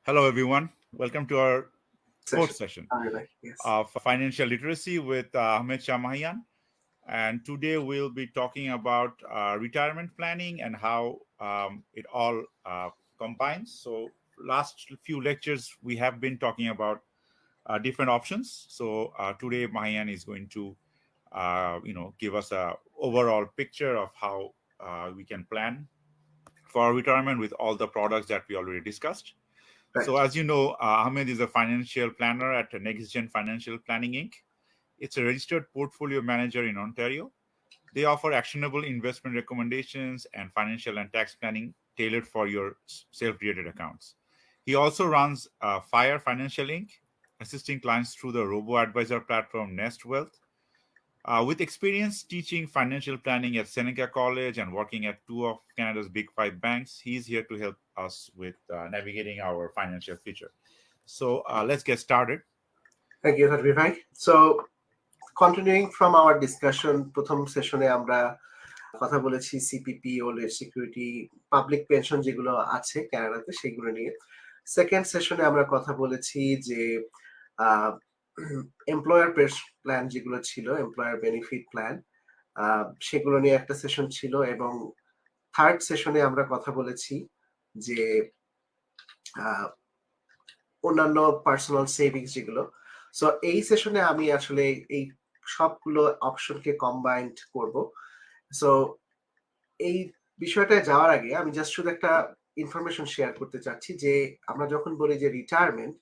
Hello, everyone. Welcome to our fourth Session. session Yes. of financial literacy with Ahmed Shamahian. And today we'll be talking about retirement planning and how it all combines. So, last few lectures we have been talking about different options. So today Mahian is going to, give us a overall picture of how we can plan for retirement with all the products that we already discussed. So, Right. as you know, Ahmed is a financial planner at NextGen Financial Planning Inc. It's a registered portfolio manager in Ontario. They offer actionable investment recommendations and financial and tax planning tailored for your self-directed accounts. He also runs Fire Financial Inc., assisting clients through the robo-advisor platform Nest Wealth. With experience teaching financial planning at Seneca College and working at two of Canada's big five banks, he's here to help us with navigating our financial future. So let's get started. Thank you, Sadhvi bhai. So, continuing from our discussion, প্রথম সেশনে আমরা কথা বলেছি CPP, old age security, public pension যেগুলো আছে কানাডাতে সেগুলো নিয়ে। সেকেন্ড সেশনে আমরা কথা বলেছি যে এমপ্লয়ার প্ল্যান যেগুলো ছিল, এমপ্লয়ার বেনিফিট প্ল্যান, সেগুলো নিয়ে একটা সেশন ছিল। এবং থার্ড সেশনে আমরা কথা বলেছি যে আহ, অন্যান্য পার্সোনাল সেভিংস যেগুলো। সো এই সেশনে আমি আসলে এই সবগুলো অপশনকে কম্বাইন্ড করব। সো এই বিষয়টায় যাওয়ার আগে আমি জাস্ট শুধু একটা ইনফরমেশন শেয়ার করতে চাচ্ছি যে আমরা যখন বলি যে রিটায়ারমেন্ট,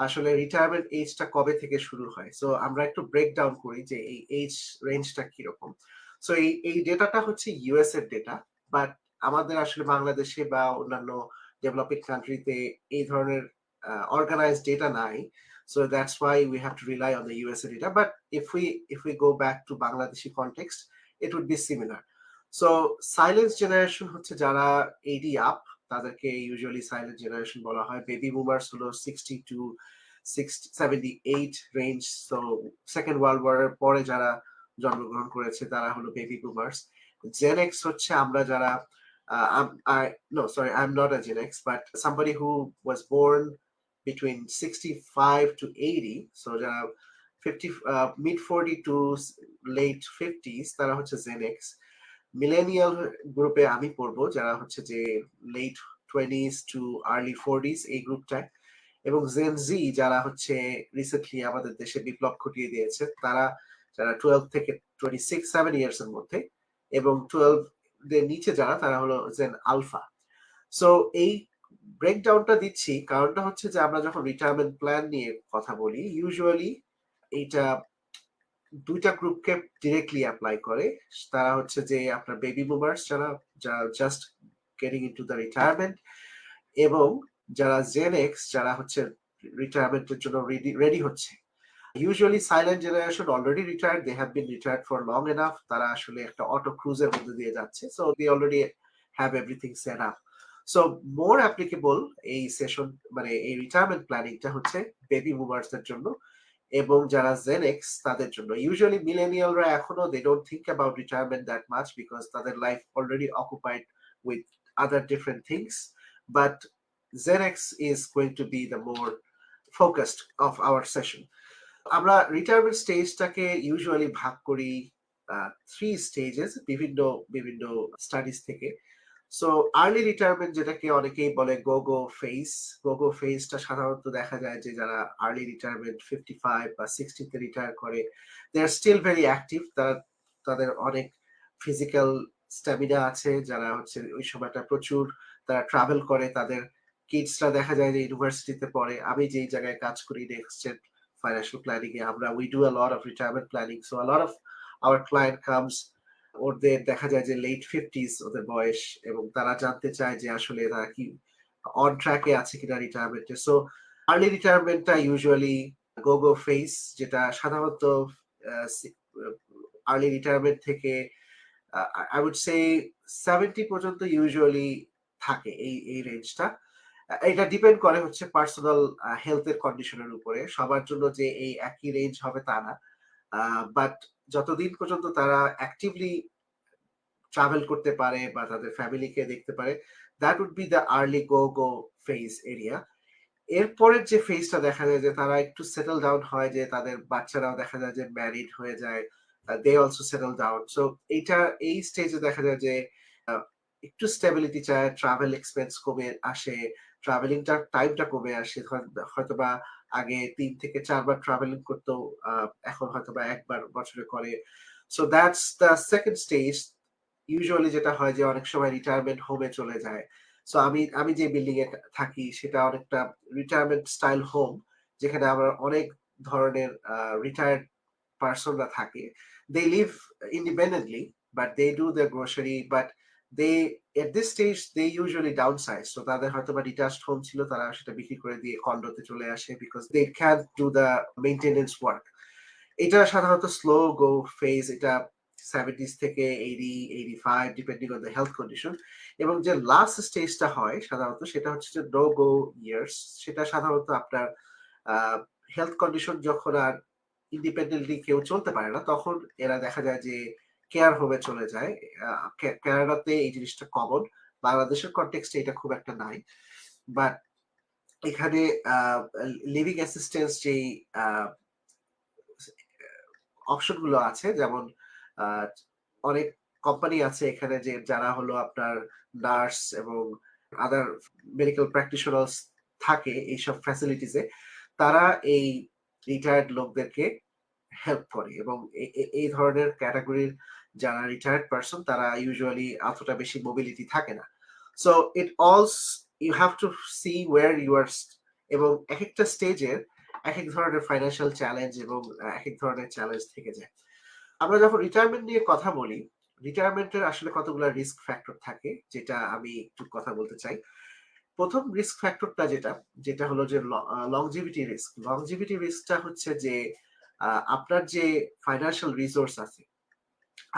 আসলে রিটায়ারমেন্ট এজটা কবে থেকে শুরু হয়। সো আমরা একটু ব্রেক ডাউন করি যে এই এজ রেঞ্জটা কিরকম। সো এই ডেটাটা হচ্ছে ইউএস এর ডেটা, বাট আমাদের আসলে বাংলাদেশে বা অন্যান্য ডেভেলপিং কান্ট্রিতে এই ধরনের organized data নাই. So that's why we have to rely on the USA data. But if we go back to Bangladeshi context, it would be similar. So silence generation হচ্ছে যারা 80 up, তাদেরকে ইউজুয়ালি সাইলেন্ট জেনারেশন বলা হয়। Baby boomers হলো 60 to 78 range. So second world ওয়ারের পরে যারা জন্মগ্রহণ করেছে তারা হলো বেবি বুমার্স। জেন এক্স হচ্ছে আমরা যারা no, sorry, I'm not a Gen X, but somebody who was born between 65 to 80, so যারা 50 mid 40 to late 50s তারা হচ্ছে Gen X। মিলেনিয়াল গ্রুপে আমি পড়বো, যারা হচ্ছে যে late 20s too early 40s এই গ্রুপটায়। এবং জেন জি যারা হচ্ছে রিসেন্টলি আমাদের দেশে বিপ্লব ঘটিয়ে দিয়েছে, তারা যারা 12 থেকে 26-7 ইয়ার্স এর মধ্যে, এবং 12 দের নিচে যারা, তারা হলো জেন আলফা। সো এই ব্রেকডাউনটা দিচ্ছি কারণটা হচ্ছে যে আমরা যখন রিটায়ারমেন্ট প্ল্যান নিয়ে কথা বলি, ইউজুয়ালি এইটা দুইটা গ্রুপকে ডিরেক্টলি অ্যাপ্লাই করে। তারা হচ্ছে যে আপনার বেবি বুমার্স যারা just getting into the retirement, এবং যারা জেন এক্স যারা হচ্ছে রিটায়ারমেন্টের জন্য রেডি হচ্ছে। Usually silent generation already retired, they have been retired for long enough, তারা আসলে একটা অটো ক্রুজের মধ্যে দিয়ে যাচ্ছে। So they already have everything set up. So more applicable এই সেশন, মানে এই রিটায়ারমেন্ট প্ল্যানিংটা হচ্ছে বেবি বুমার্সদের জন্য এবং যারা জেন এক্স তাদের জন্য। ইউজুয়ালি মিলেনিয়ালরা এখনো they don't think about retirement that much, because তাদের life already occupied with other different things. But gen X is going to be the more focused of our session. আমরা retirement স্টেজটাকে usually ভাগ করি three stages, বিভিন্ন বিভিন্ন studies থেকে। So early retirement, যেটাকে অনেকেই বলে গোগো ফেজ, গোগো ফেজটা সাধারণত দেখা যায় যে যারা আর্লি রিটায়ারমেন্ট 55 বা 60-তে রিটায়ার করে, দে আর স্টিল ভেরি অ্যাক্টিভ। তারা তাদের অনেক ফিজিক্যাল স্ট্যামিনা আছে, যারা হচ্ছে ওই সময়টা প্রচুর তারা ট্রাভেল করে। তাদের কিডসরা দেখা যায় যে ইউনিভার্সিটিতে পড়ে। আমি যেই জায়গায় কাজ করি next financial planning, we do a lot of retirement planning. So a lot of our client comes, ওদের দেখা যায় যে লেট 50s ওদের বয়স, এবং তারা জানতে চায় যে আসলে তারা কি অন ট্র্যাকে আছে কিনা রিটায়ারমেন্টে। সো আর্লি রিটায়ারমেন্টটা ইউজুয়ালি গোগো ফেজ, যেটা সাধারণত আর্লি রিটায়ারমেন্ট থেকে আই উড সে 70 পর্যন্ত ইউজুয়ালি থাকে এই এই রেঞ্জটা। এটা ডিপেন্ড করে হচ্ছে পার্সোনাল হেলথের কন্ডিশনের উপরে। সবার জন্য যে এই একই রেঞ্জ হবে তা না, বাট যতদিন পর্যন্ত তারা অ্যাক্টিভলি ট্রাভেল করতে পারে বা তাদের ফ্যামিলিকে দেখতে পারে, that would be the early go go phase area. এরপরের যে ফেজটা দেখা যায় যে তারা একটু সেটেল ডাউন হয়, যে তাদের বাচ্চারাও দেখা যায় যে ম্যারিড হয়ে যায়, they also settle down. So এই স্টেজে দেখা যায় যে আহ, একটু স্টেবিলিটি চায়, ট্রাভেল এক্সপেন্স কমে আসে, ট্রাভেলিংটার টাইমটা কমে আসে। হয়তোবা আগে 3 থেকে 4 বার ট্রাভেলিং করতো, এখন হয়তোবা একবার বছরে করে। So that's the second stage. Usually যেটা হয় যে অনেক সময় রিটায়ারমেন্ট হোমে চলে যায়। সো আমি যে বিল্ডিং এ থাকি সেটা অনেকটা রিটায়ারমেন্ট স্টাইল হোম, যেখানে আমরা অনেক ধরনের রিটায়ার্ড পার্সনরা থাকে। They live independently, but they do the grocery, but they at this stage they usually downsize. তো তাদের হয়তো বা ডিটাচড হোম ছিল, তারা সেটা বিক্রি করে দিয়ে কন্ডোতে চলে আসে, because they can do the maintenance work. এটা সাধারণত স্লো গো ফেজ। এটা 70s থেকে 85 depending on the health condition. এবং যে লাস্ট স্টেজটা হয় সাধারণত সেটা হচ্ছে যে নো গো ইয়ার্স। সেটা সাধারণত আপনার হেলথ কন্ডিশন যখন আর ইন্ডিপেন্ডেন্টলি কেউ চলতে পারে না, তখন এরা দেখা যায় যে কেয়ার হোমে চলে যায়। কানাডাতে এই জিনিসটা কমন, বাংলাদেশের কনটেক্সটে এটা খুব একটা নাই। বাট এখানে লিভিং অ্যাসিস্ট্যান্স যেই অপশন গুলো আছে, যেমন আহ, অনেক কোম্পানি আছে এখানে যে যারা হলো আপনার নার্স এবং আদার মেডিকেল প্র্যাকটিশনার্স থাকে এইসব ফ্যাসিলিটিসে। তারা এই রিটায়ার্ড লোকদেরকে হেল্প করে, এবং এই ধরনের ক্যাটাগরির যারা রিটায়ার্ড পারসন তারা ইউজুয়ালি এতটা বেশি মোবিলিটি থাকে না। So it also you have to see where you are, এবং এক একটা স্টেজের এক এক ধরনের ফাইন্যান্সিয়াল চ্যালেঞ্জ এবং এক এক ধরনের চ্যালেঞ্জ থেকে যায়। আমরা যখন রিটায়ারমেন্ট নিয়ে কথা বলি, রিটায়ারমেন্টের আসলে কতগুলো রিস্ক ফ্যাক্টর থাকে, যেটা আমি একটু কথা বলতে চাই। প্রথম রিস্ক ফ্যাক্টরটা যেটা যেটা হলো যে লংজিভিটি রিস্ক। লংজিভিটি রিস্কটা হচ্ছে যে আপনার যে ফাইন্যান্সিয়াল রিসোর্স আছে,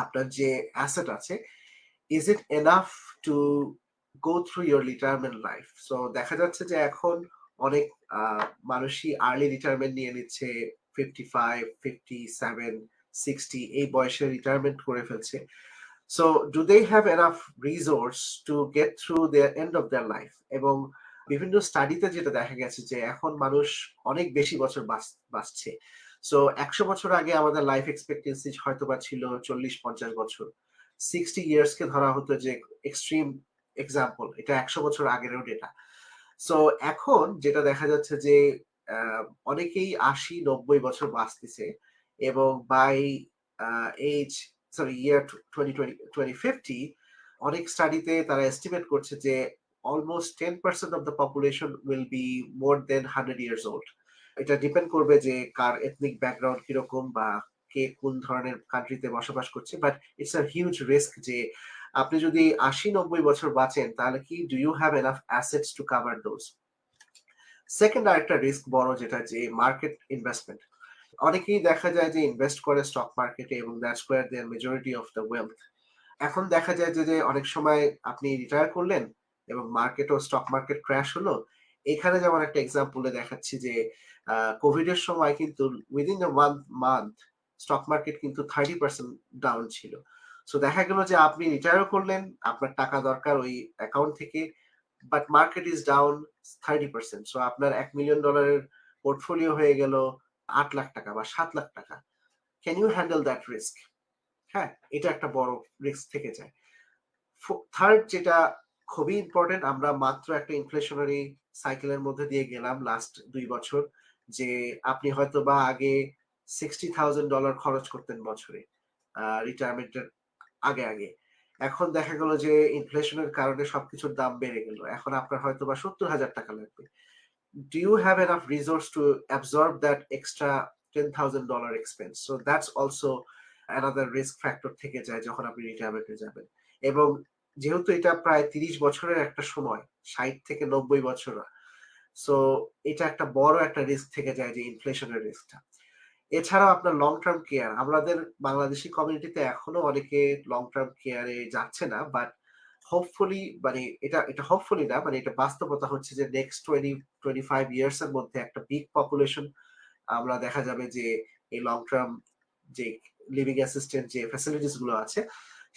আপনার যে অ্যাসেট আছে, is it enough to go through your retirement life. So দেখা যাচ্ছে যে এখন অনেক মানুষই আর্লি রিটায়ারমেন্ট নিয়ে নিচ্ছে, 55, 57, 60 এই বয়সে রিটায়ারমেন্ট করে ফেলছে। So do they have enough resource to get through their end of their life? এবং বিভিন্ন স্টাডিতে যেটা দেখা গেছে যে এখন মানুষ অনেক বেশি বছর বাঁচছে। সো 100 বছর আগে আমাদের লাইফ এক্সপেক্টেন্সি হয়তো বা ছিল 40-50 বছর। 60 ইয়ার্স কে ধরা হতো যে এক্সট্রিম এক্সাম্পল, এটা 100 বছর আগেরও ডেটা। সো এখন যেটা দেখা যাচ্ছে যে অনেকেই 80-90 বছর বাঁচতেছে, এবং বাই এজ ইয়ার 2050 অনেক স্টাডিতে তারা এস্টিমেট করছে যে almost 10% of the population will be more than 100 years old. এটা ডিপেন্ড করবে যে কার এথনিক ব্যাকগ্রাউন্ড কিরকম, বা কে কোন ধরনের কান্ট্রিতে বসবাস করছে। But it's a huge risk যে আপনি যদি 80-90 বছর বাঁচেন, তাহলে কি do you have enough assets to cover those? Second আরেকটা রিস্ক বড়, যেটা যে মার্কেট ইনভেস্টমেন্ট। অনেকেই দেখা যায় যে ইনভেস্ট করে স্টক মার্কেটে, এবং that's where their majority of the wealth. এখন দেখা যায় যে অনেক সময় আপনি রিটায়ার করলেন এবং মার্কেট ও স্টক মার্কেট ক্র্যাশ হলো। এখানে যেমন একটা এক্সাম্পলে দেখাচ্ছি যে কোভিড এর সময় কিন্তু within the month stock market কিন্তু 30% ডাউন ছিল। সো দেখা গেল যে আপনি রিটায়ার করলেন, আপনার টাকা দরকার ওই অ্যাকাউন্ট থেকে, but market is down 30%। So আপনার $1 মিলিয়ন পোর্টফোলিও হয়ে গেল 8 লাখ টাকা বা 7 লাখ টাকা। Can you handle that risk? হ্যাঁ, এটা একটা বড় রিস্ক থেকে যায়। থার্ড যেটা খুবই ইম্পর্টেন্ট, আমরা মাত্র একটা ইনফ্লেশনারি সাইকেলের মধ্যে দিয়ে গেলাম লাস্ট 2 বছর, যে আপনি হয়তো বা আগে $60,000 খরচ করতেন বছরে রিটায়ারমেন্টের আগে আগে। এখন দেখা গেল যে ইনফ্লেশনের কারণে সবকিছুর দাম বেড়ে গেল, এখন আপনার হয়তো বা $70,000 লাগবে। Do you have enough resource to absorb that extra $10,000 expense? So that's also another risk factor থেকে যায় যখন আপনি রিটায়ারমেন্টে যাবেন। এবং যেহেতু এটা প্রায় 30 বছরের একটা সময়, 60 থেকে 90 বছর, সো এটা একটা বড় একটা রিস্ক থেকে যায়, যে ইনফ্লেশনের রিস্কটা। এছাড়াও আপনার লং টার্ম কেয়ার, আমাদের বাংলাদেশি কমিউনিটিতে এখনো অনেকে লং টার্ম কেয়ারে যাচ্ছে না, বাট হোপফুলি, মানে এটা এটা হোপফুলি না, মানে এটা বাস্তবতা হচ্ছে যে নেক্সট 20-25 ইয়ার্স এর মধ্যে একটা বিগ পপুলেশন আমরা দেখা যাবে যে এই লং টার্ম যে লিভিং অ্যাসিস্ট্যান্ট যে ফ্যাসিলিটিস গুলো আছে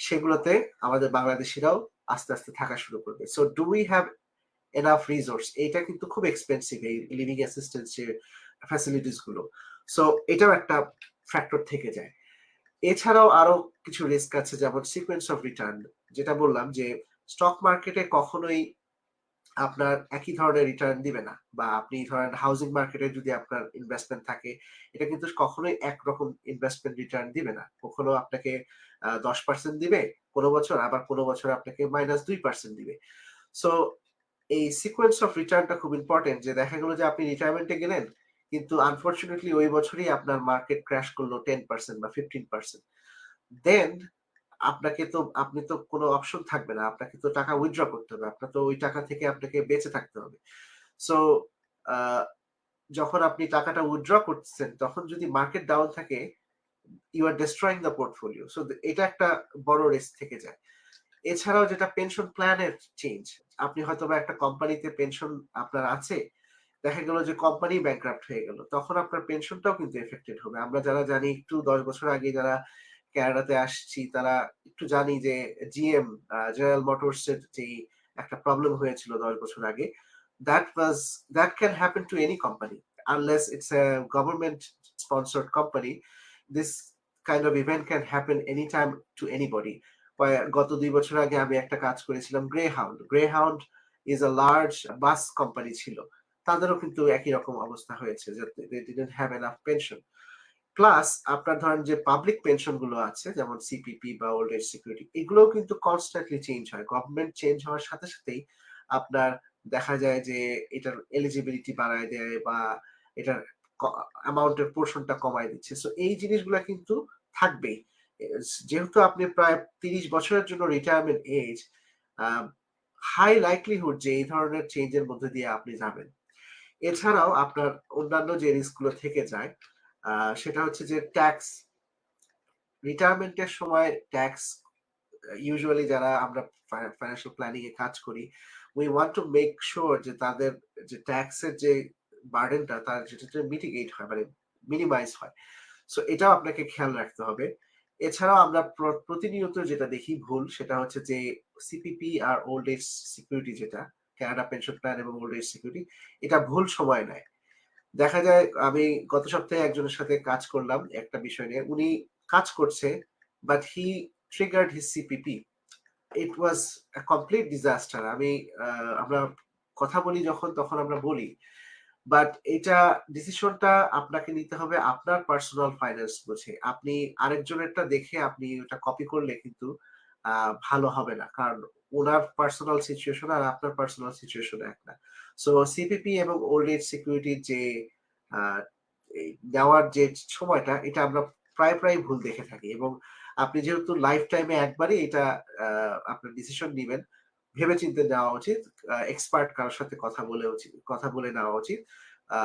সেগুলোতে আমাদের বাংলাদেশিরাও আস্তে আস্তে থাকা শুরু করবে। So do we have enough resource, এটা কিন্তু খুব এক্সপেন্সিভ এই লিভিং অ্যাসিস্ট্যান্স যে ফ্যাসিলিটিস গুলো। সো এটাও একটা ফ্যাক্টর থেকে যায়। এছাড়াও আরো কিছু রিস্ক আছে, যেমন সিকোয়েন্স অফ রিটার্ন, যেটা বললাম যে স্টক মার্কেটে কখনোই আপনার একই ধরনের রিটার্ন দিবে না, বা আপনি ধরেন হাউজিং মার্কেটে যদি আপনার ইনভেস্টমেন্ট থাকে, এটা কিন্তু কখনোই একরকম ইনভেস্টমেন্ট রিটার্ন দিবে না। কখনো আপনাকে 10% দিবে কোনো বছর, আবার কোনো বছর আপনাকে -2% দিবে। সো এই সিকোয়েন্স অফ রিটার্নটা খুব ইম্পর্টেন্ট, যে দেখা গেল যে আপনি রিটায়ারমেন্টে গেলেন, কিন্তু আনফরচুনেটলি ওই বছরই আপনার মার্কেট ক্র্যাশ করলো 10% বা 15%, দেন আপনি তো কোনো অপশন থাকবে না। আপনাকে তো টাকা উইথড্র করতে হবে। আপনার তো ওই টাকা থেকে আপনাকে বেঁচে থাকতে হবে। সো আ যখন আপনি টাকাটা উইথড্র করতেছেন, তখন যদি মার্কেট ডাউন থাকে, you are destroying the portfolio. So এটা একটা বড় রিস্ক থেকে যায়। এছাড়াও যেটা পেনশন প্ল্যানের চেঞ্জ। আপনি হয়তোবা একটা কোম্পানিতে পেনশন আপনার আছে। দেখা গেল যে কোম্পানি ব্যাংক্রাপ্ট হয়ে গেল। তখন আপনার পেনশনটাও কিন্তু এফেক্টেড হবে। আমরা যারা জানি, একটু ১০ বছর আগে যারা কানাডাতে আসছি, তারা একটু জানি যে জিএম, জেনারেল মোটরস এর যেই একটা প্রবলেম হয়েছিল ১০ বছর আগে। That was that can happen to any company unless it's a government sponsored company. This kind of event can happen anytime to anybody. গত ২ বছর আগে আমি একটা কাজ করেছিলাম greyhound. Greyhound is a large bus company ছিল। তাদেরও কিন্তু একই রকম অবস্থা হয়েছে, যে they didn't have enough pension. Plus আপনার ধরেন যে পাবলিক পেনশন গুলো আছে, যেমন সিপিপি বা ওল্ড এজ সিকিউরিটি, এগুলোও কিন্তু কনস্ট্যান্টলি চেঞ্জ হয়। গভর্নমেন্ট চেঞ্জ হওয়ার সাথে সাথেই আপনার দেখা যায় যে এটার এলিজিবিলিটি বাড়ায় দেয়, বা এটার অ্যামাউন্টের পোর্শনটা কমায় দিচ্ছে। সো এই জিনিসগুলা কিন্তু থাকবেই। যেহেতু আপনি প্রায় ৩০ বছরের জন্য রিটায়ারমেন্ট এজ, হাই লাইকলিহুড যে এই ধরনের চেঞ্জের মধ্যে দিয়ে আপনি যাবেন। এছাড়াও আপনার অন্যান্য যে রিস্ক গুলো থেকে যায়, সেটা হচ্ছে যে ট্যাক্স। রিটায়ারমেন্টের সময় ট্যাক্স, ইউজুয়ালি যারা আমরা ফাইন্যান্সিয়াল প্ল্যানিং এ কাজ করি, we want to make sure যে তাদের যে ট্যাক্সের যে বার্ডেনটা, তার যেটা মিটিগেট হয়, মানে মিনিমাইজ হয়। সো এটাও আপনাকে খেয়াল রাখতে হবে। এছাড়াও আমরা প্রতিনিয়ত যেটা দেখি ভুল, সেটা হচ্ছে যে সিপিপি আর ওল্ড এজ সিকিউরিটি, যেটা কানাডা পেনশন প্ল্যান এবং ওল্ড এজ সিকিউরিটি, এটা ভুল সময় নেয়। দেখা যায়, আমি গত সপ্তাহে একজনের সাথে কাজ করলাম একটা বিষয় নিয়ে। উনি কাজ করছে, but he triggered his CPP. It was a complete disaster. আমরা কথা বলি যখন, তখন আমরা বলি, বাট এটা ডিসিশনটা আপনাকে নিতে হবে আপনার পার্সোনাল ফাইন্যান্স বুঝে। আপনি আরেকজনেরটা দেখে আপনি ওটা কপি করলে কিন্তু ভালো হবে না। কারণ উনার পার্সোনাল সিচুয়েশন আর আপনার পার্সোনাল সিচুয়েশন এক না। সো সিপিপি এবং ওল্ড এজ সিকিউরিটির যে আ এই নেওয়ার যে সময়টা, এটা আমরা প্রায় ভুল দেখে থাকি, এবং আপনি যেহেতু লাইফ টাইমে একবারই এটা আপনার ডিসিশন নিবেন, ভেবে-চিন্তে নেওয়া উচিত। এক্সপার্ট কারো সাথে কথা বলে নেওয়া উচিত। আ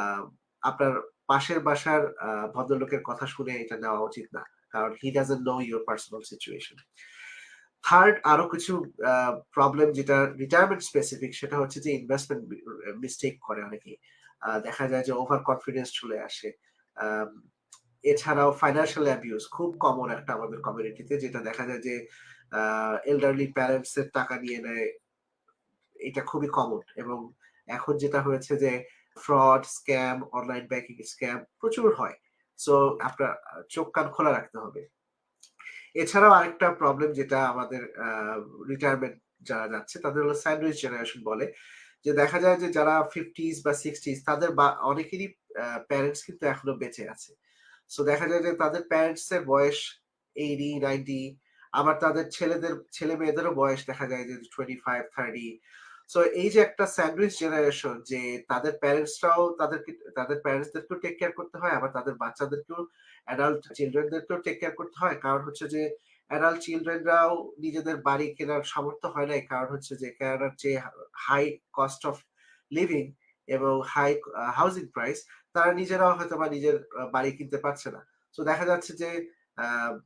আপনার পাশের বাসার ভদ্রলোকের কথা শুনে এটা নেওয়া উচিত না। কারণ he doesn't know your personal situation. Third আরো কিছু প্রবলেম, যেটা রিটায়ারমেন্ট স্পেসিফিক, সেটা হচ্ছে যে ইনভেস্টমেন্ট মিস্টেক করে অনেকেই। দেখা যায় যে ওভার কনফিডেন্স চলে আসে। আম এছাড়াও ফাইন্যান্সিয়াল অ্যাবিউজ খুব কমন একটা আমাদের কমিউনিটিতে, যেটা দেখা যায় যে এল্ডারলি প্যারেন্টস এর টাকা নিয়ে নেয়। এটা খুবই কমন, এবং এখন যেটা হয়েছে যে fraud, scam, online banking scam প্রচুর হয়। সো আপনার চোখ কান খোলা রাখতে হবে। এছাড়াও আরেকটা প্রবলেম, যেটা আমাদের রিটায়ারমেন্ট যারা যাচ্ছে, তাদের হলো স্যান্ডউইচ জেনারেশন বলে। যে দেখা যায় যে যারা 50s বা 60s, তাদের অনেকেরই প্যারেন্টস কিন্তু এখনো বেঁচে আছে। সো দেখা যায় যে তাদের প্যারেন্টস এর বয়স 80, 90, আবার তাদের ছেলে-মেয়েদেরও বয়স দেখা যায় যে 25, 30। সো এই যে একটা স্যান্ডউইচ জেনারেশন, যে তাদের প্যারেন্টসরাও তাদের প্যারেন্টসদেরকেও টেক কেয়ার করতে হয়, আবার তাদের বাচ্চাদেরকেও, অ্যাডাল্ট চিলড্রেনদেরকেও টেক কেয়ার করতে হয়। কারণ হচ্ছে যে অ্যাডাল্ট চিলড্রেনরাও নিজেদের বাড়ি কেনার সামর্থ্য হয় নাই। কারণ হচ্ছে যে কানাডার যে হাই কস্ট অফ লিভিং এবং হাই হাউজিং প্রাইস, তারা নিজেরাও হয়তোবা নিজের বাড়ি কিনতে পারছে না। সো দেখা যাচ্ছে যে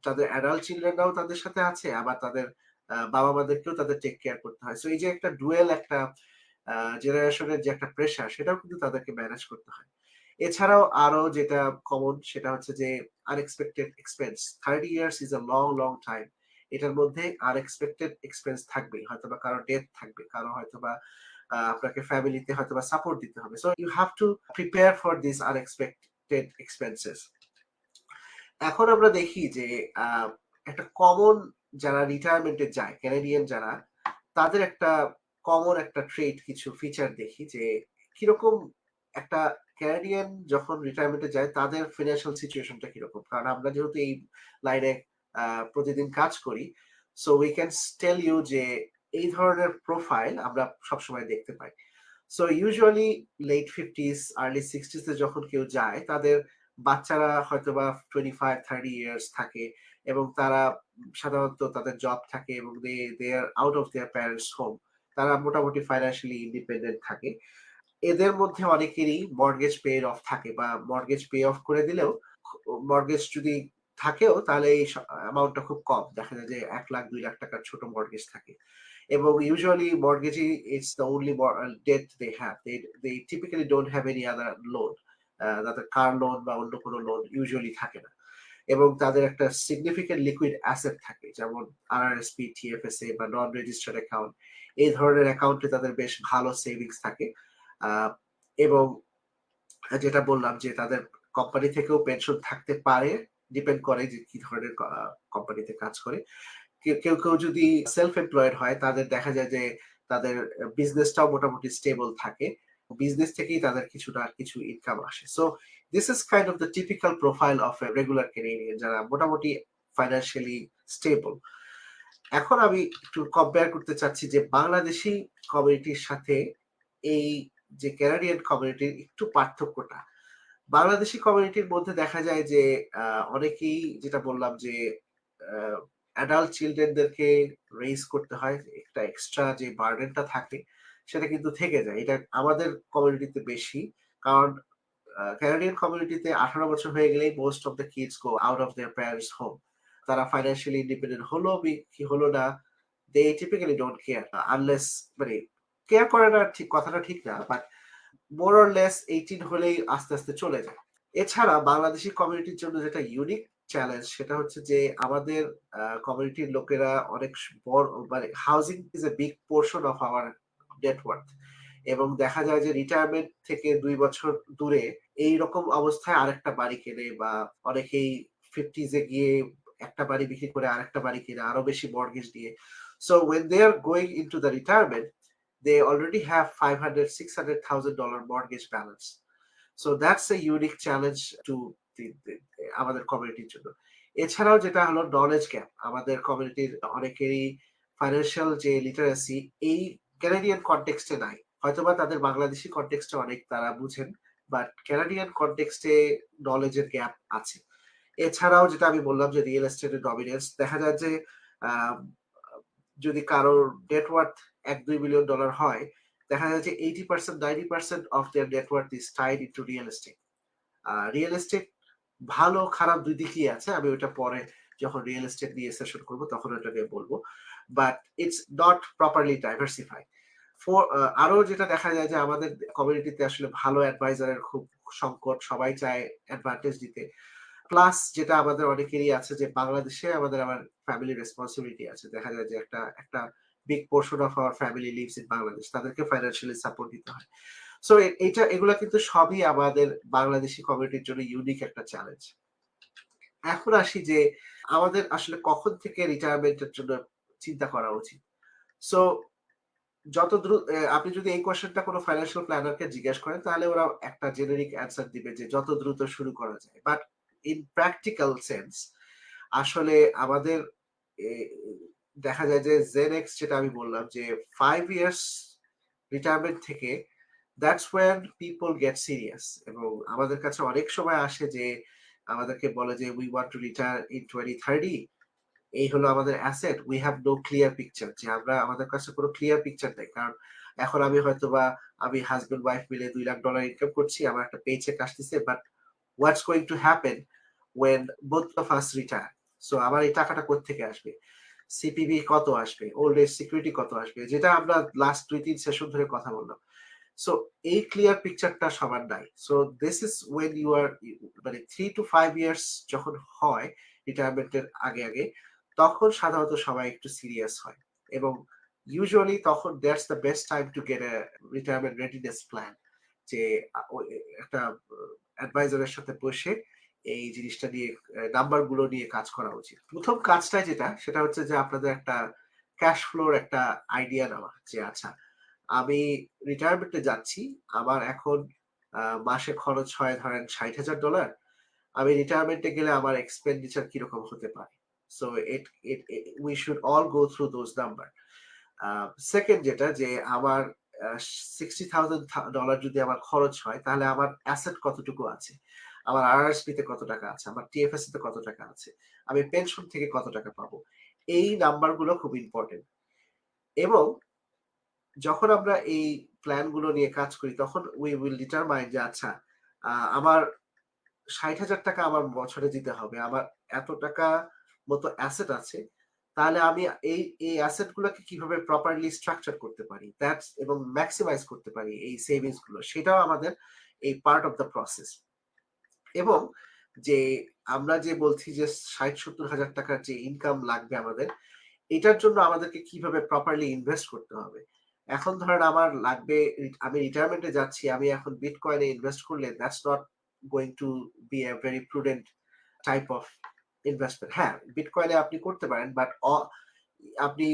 তাদের অ্যাডাল্ট চিলড্রেনরাও তাদের সাথে আছে, আবার তাদের বাবা-মাদেরকেও তাদের টেক কেয়ার করতে হয়। সো এই যে একটা ডুয়াল একটা জেনারেশনের যে একটা প্রেশার, সেটাও কিন্তু তাদেরকে ম্যানেজ করতে হয়। এছাড়াও আরো যেটা কমন, সেটা হচ্ছে যে unexpected expense. 30 years is a long time. এটার মধ্যে আনএক্সপেক্টেড এক্সপেন্স থাকবেই। হয়তোবা কারো ডেথ থাকবে, কারো হয়তোবা আপনাকে ফ্যামিলিতে হয়তো বা সাপোর্ট দিতে হবে। So you have to prepare for this unexpected expenses. এখন আমরা দেখি যে একটা কমন যারা রিটায়ারমেন্টে যায়, ক্যানাডিয়ান যারা, তাদের একটা কমন একটা ট্রেট কিছু ফিচার দেখি যে কিরকম একটা ক্যানাডিয়ান যখন রিটায়ারমেন্টে যায় তাদের ফিনান্সিয়াল সিচুয়েশনটা কিরকম। কারণ আমরা যেহেতু এই লাইনে প্রতিদিন কাজ করি, so we can tell you যে এই ধরনের প্রোফাইল আমরা সবসময় দেখতে পাই। So usually late 50s early 60s এ যখন কেউ যায় তাদের বাচ্চারা হয়তোবা 25-30 ইয়ার্স থাকে এবং তারা সাধারণত তাদের জব থাকে এবং they are out of their parents home. তারা মোটামুটি ফাইন্যান্সিয়ালি ইন্ডিপেন্ডেন্ট থাকে। এদের মধ্যে অনেকেরই মর্টগেজ পে অফ থাকে বা মর্টগেজ পে অফ করে দিলেও মর্টগেজ যদি থাকেও তাহলে এই অ্যামাউন্টটা খুব কম। দেখা যায় যে 1 লাখ 2 লাখ টাকার ছোট মর্টগেজ থাকে। এবং usually mortgagee it's the only debt they have. They typically don't have any other loan. তাদের কার লোন বা অন্য কোনো লোন ইউজুয়ালি থাকে না। এবং তাদের একটা সিগনিফিকেন্ট লিকুইড অ্যাসেট থাকে যেমন আরআরএসপি, টিএফএসএ বা নন রেজিস্টার্ড অ্যাকাউন্ট। এই ধরনের অ্যাকাউন্টে তাদের বেশ ভালো সেভিংস থাকে। এবং যেটা বললাম যে তাদের কোম্পানি থেকেও পেনশন থাকতে পারে, ডিপেন্ড করে যে কি ধরনের কোম্পানিতে কাজ করে। কেউ যদি সেলফ এমপ্লয়েড হয় তাদের দেখা যায় যে তাদের বিজনেসটাও মোটামুটি স্টেবল থাকে। বিজনেস থেকেই তাদের কিছু না কিছু ইনকাম আসে। So this is kind of the typical profile of a regular Canadian যারা মোটামুটি ফাইন্যান্সিয়ালি স্টেবল। এখন আমি একটু কম্পেয়ার করতে চাচ্ছি যে বাংলাদেশি কমিউনিটির সাথে এই যে ক্যানাডিয়ান কমিউনিটির একটু পার্থক্যটা। বাংলাদেশি কমিউনিটির মধ্যে দেখা যায় যে অনেকেই যেটা বললাম যে অ্যাডাল্ট চিলড্রেনদেরকে রেইজ করতে হয়। একটা এক্সট্রা যে বার্ডেনটা থাকে সেটা কিন্তু থেকে যায়। এটা আমাদের কমিউনিটিতে বেশি। কারণ ক্যানাডিয়ান কমিউনিটিতে 18 বছর হয়ে গেলেই most of the kids go out of their parents home. তারা ফাইন্যান্সিয়ালি ইন্ডিপেন্ডেন্ট হলো কি হলো না, they typically don't care unless মানে কেয়ার করে না ঠিক কথাটা ঠিক না, বাট মোর অর লেস 18 হলেই আস্তে আস্তে চলে যায়। এছাড়া বাংলাদেশি কমিউনিটির জন্য যেটা ইউনিক চ্যালেঞ্জ সেটা হচ্ছে যে আমাদের কমিউনিটির লোকেরা অনেক বড় মানে housing is a big portion of our network. এবং দেখা যায় যে রিটায়ারমেন্ট থেকে 2 বছর দূরে এইরকম অবস্থায় আরেকটা বাড়ি কেনে বা অনেকেই 50s এ গিয়ে একটা বাড়ি বিক্রি করে আরেকটা বাড়ি কিনে আরো বেশি মর্টগেজ দিয়ে। So when they are going into the retirement, they already have $500,000-600,000 mortgage balance. So that's a unique challenge to আমাদের কমিউনিটির জন্য। এছাড়াও যেটা হলো নলেজ গ্যাপ। আমাদের কমিউনিটির অনেকেরই ফাইন্যান্সিয়াল যে লিটারেসি এই ক্যানাডিয়ান কনটেক্সটে নাই। হয়তোবা তাদের বাংলাদেশি কনটেক্সটে অনেক তারা বুঝেন, বাট ক্যানাডিয়ান কনটেক্সটে নলেজের গ্যাপ আছে। এছাড়াও যেটা আমি বললাম যে রিয়েল এস্টেটের ডমিনেন্স দেখা যায় যে আহ, যদি কারোর নেটওয়ার্থ $1-2 মিলিয়ন হয়, দেখা যায় যে 80%-90% of their net worth is tied into real estate. Real estate ভালো খারাপ দুই দিকই আছে। আমি ওটা পরে যখন রিয়েল এস্টেট নিয়ে সেশন করবো তখন ওটা নিয়ে বলবো। But it's not properly diversified. আরো যেটা দেখা যায় যে আমাদের কমিউনিটিতে আসলে ভালো অ্যাডভাইজারের খুব সংকট, সবাই চায় অ্যাডভান্টেজ দিতে। প্লাস যেটা আমাদের অনেকেরই আছে যে বাংলাদেশে আমাদের আমার ফ্যামিলি রেসপন্সিবিলিটি আছে। দেখা যায় যে একটা একটা big portion of our family lives in Bangladesh. তাদেরকে ফাইন্যান্সিয়ালি সাপোর্ট দিতে হয়। সো এগুলা কিন্তু সবই আমাদের বাংলাদেশি কমিউনিটির জন্য ইউনিক একটা চ্যালেঞ্জ। এখন আসি যে আমাদের আসলে কখন থেকে রিটায়ারমেন্টের জন্য চিন্তা করা উচিত। সো যত দ্রুত আপনি যদি এই কোয়েশ্চেনটা কোনো ফাইন্যান্সিয়াল প্ল্যানারকে জিজ্ঞেস করেন তাহলে ওরা একটা জেনেরিক অ্যান্সার দিবে যে যত দ্রুত শুরু করা যায়। বাট ইন প্র্যাকটিক্যাল সেন্স আসলে আমাদের এ, দেখা যায় যে জেনেক্স যেটা আমি বললাম যে 5 ইয়ার্স রিটায়ারমেন্ট থেকে that's when people get serious. এবং আমাদের কাছে অনেক সময় আসে যে আমাদেরকে বলে যে we want to retire in 2030, এই হলো আমাদের asset, we have no clear picture. যে আমরা আমাদের কাছে কোনো ক্লিয়ার পিকচার নেই। কারণ এখন আমি হয়তোবা আমি হাজবেন্ড ওয়াইফ মিলে $2 লাখ ইনকাম করছি, আমার একটা পে চেক আসতেছে, but what's going to happen when both of us retire? So আমার এই টাকাটা কোত্থেকে আসবে? সিপিবি কত আসবে? ওল্ড এজ সিকিউরিটি কত আসবে? যেটা আমরা লাস্ট 2-3 সেশন ধরে কথা বললাম। সো এই ক্লিয়ার পিকচারটা সবার নাই। So this is when you are মানে 3 to 5 ইয়ার্স যখন হয় রিটায়ারমেন্টের আগে আগে, তখন সাধারণত সবাই একটু সিরিয়াস হয়। এবং usually তখন that's the best time to get a retirement readiness plan, যে একটা অ্যাডভাইজারের সাথে বসে এই জিনিসটা নিয়ে নাম্বার গুলো নিয়ে কাজ করা উচিত। প্রথম কাজটা যেটা সেটা হচ্ছে যে আপনাদের একটা ক্যাশ ফ্লোর একটা আইডিয়া নেওয়া, যে আচ্ছা আমি রিটায়ারমেন্টে যাচ্ছি, আমার এখন মাসে খরচ হয় ধরেন $৬০,০০০, আমি রিটায়ারমেন্টে গেলে আমার এক্সপেন্ডিচার কিরকম হতে পারে। So we should all go through those number. Second যেটা, যে আমার $60,000 যদি আমার খরচ হয়, তাহলে আমার অ্যাসেট কতটুকু আছে, আমার আরআরএসপি তে কত টাকা আছে, আমার টিএফএস তে কত টাকা আছে, আমি পেনশন থেকে কত টাকা পাবো। এই নাম্বারগুলো খুব ইম্পর্টেন্ট। এবং যখন আমরা এই প্ল্যান গুলো নিয়ে কাজ করি, তখন উই উইল ডিটারমাইন যে আচ্ছা আমার $৬০,০০০ আমার বছরে দিতে হবে, আমার এত টাকা মতো অ্যাসেট আছে, তাহলে আমি এই অ্যাসেট গুলোকে কিভাবে প্রপারলি স্ট্রাকচার করতে পারি, দ্যাটস এবং ম্যাক্সিমাইজ করতে পারি এই সেভিংস গুলো, সেটাও আমাদের এই পার্ট অফ দ্য প্রসেস। এবং যে আমরা যে বলছি যে ৬০-৭০ হাজার টাকার যে ইনকাম লাগবে আমাদের, এটার জন্য আমাদেরকে কিভাবে প্রপারলি ইনভেস্ট করতে হবে। এখন ধরেন আমার লাগবে, আমি রিটায়ারমেন্টে যাচ্ছি, আমি এখন বিটকয়েনে ইনভেস্ট করলে that's not going to be a very prudent type of investment. হ্যাঁ, বিটকয়েনে আপনি করতে পারেন, বাট আপনি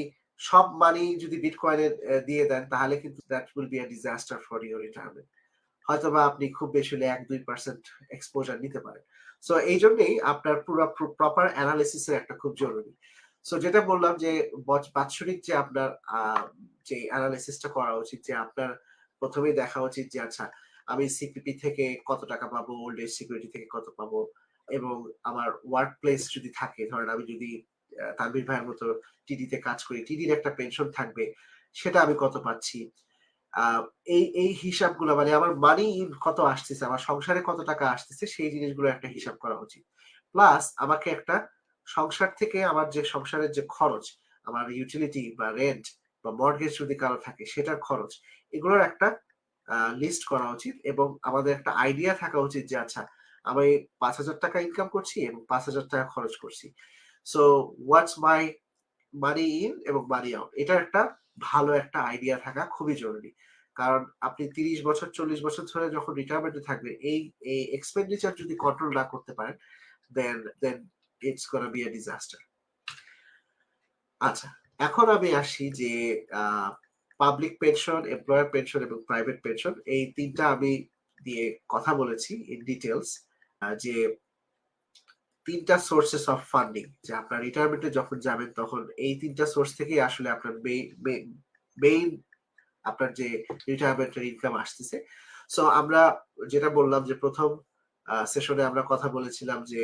সব মানি যদি বিটকয়েনে দিয়ে দেন, তাহলে কিন্তু that will be a disaster for your retirement. হয়তোবা আপনি খুব বেশি হলে ১-২% এক্সপোজার নিতে পারেন। সো এই জন্যই আপনার পুরো প্রপার অ্যানালিসিস এর একটা খুব জরুরি। সো যেটা বললাম যে বাৎসরিক যে আপনার যে অ্যানালিসিসটা করা উচিত, যে আপনার প্রথমেই দেখা উচিত যে আচ্ছা আমি সিপিপি থেকে কত টাকা পাবো, ওল্ড এজ সিকিউরিটি থেকে কত পাবো, এবং আমার ওয়ার্ক প্লেস যদি থাকে, ধরেন আমি যদি তানভীর ভাইয়ের মতো টিডিতে কাজ করি, টিডির একটা পেনশন থাকবে, সেটা আমি কত পাচ্ছি। এই হিসাবগুলো, মানে আমার মানি কত আসতেছে, আমার সংসারে কত টাকা আসতেছে, সেই জিনিসগুলো একটা হিসাব করা উচিত। প্লাস আমাকে একটা সংসার থেকে আমার যে সংসারের যে খরচ, আমার ইউটিলিটি বা রেন্ট বা মর্টগেজ যদি কারো থাকে সেটার খরচ, এগুলোর একটা লিস্ট করা উচিত। এবং আমাদের একটা আইডিয়া থাকা উচিত যে আচ্ছা আমি $৫,০০০ ইনকাম করছি এবং $৫,০০০ খরচ করছি। So what's my money in এবং মানি আউট, এটা একটা ভালো একটা আইডিয়া থাকা খুবই জরুরি। কারণ আপনি ৩০ বছর ৪০ বছর ধরে যখন রিটায়ারমেন্টে থাকবেন, এই এক্সপেন্ডিচার যদি কন্ট্রোল না করতে পারেন, then it's gonna be a disaster. আচ্ছা, এখন আমি আসি যে পাবলিক পেনশন, এমপ্লয়ার পেনশন এবং প্রাইভেট পেনশন, এই তিনটা আমি দিয়ে কথা বলেছি ইন ডিটেলস, যে তিনটা সোর্সেস অফ ফান্ডিং, যে আপনার রিটায়ারমেন্টে যখন যাবেন তখন এই তিনটা সোর্স থেকেই আসলে আপনার মেইন আপনার যে রিটায়ারমেন্টের ইনকাম আসতেছে। সো আমরা যেটা বললাম যে প্রথম সেশনে আমরা কথা বলেছিলাম যে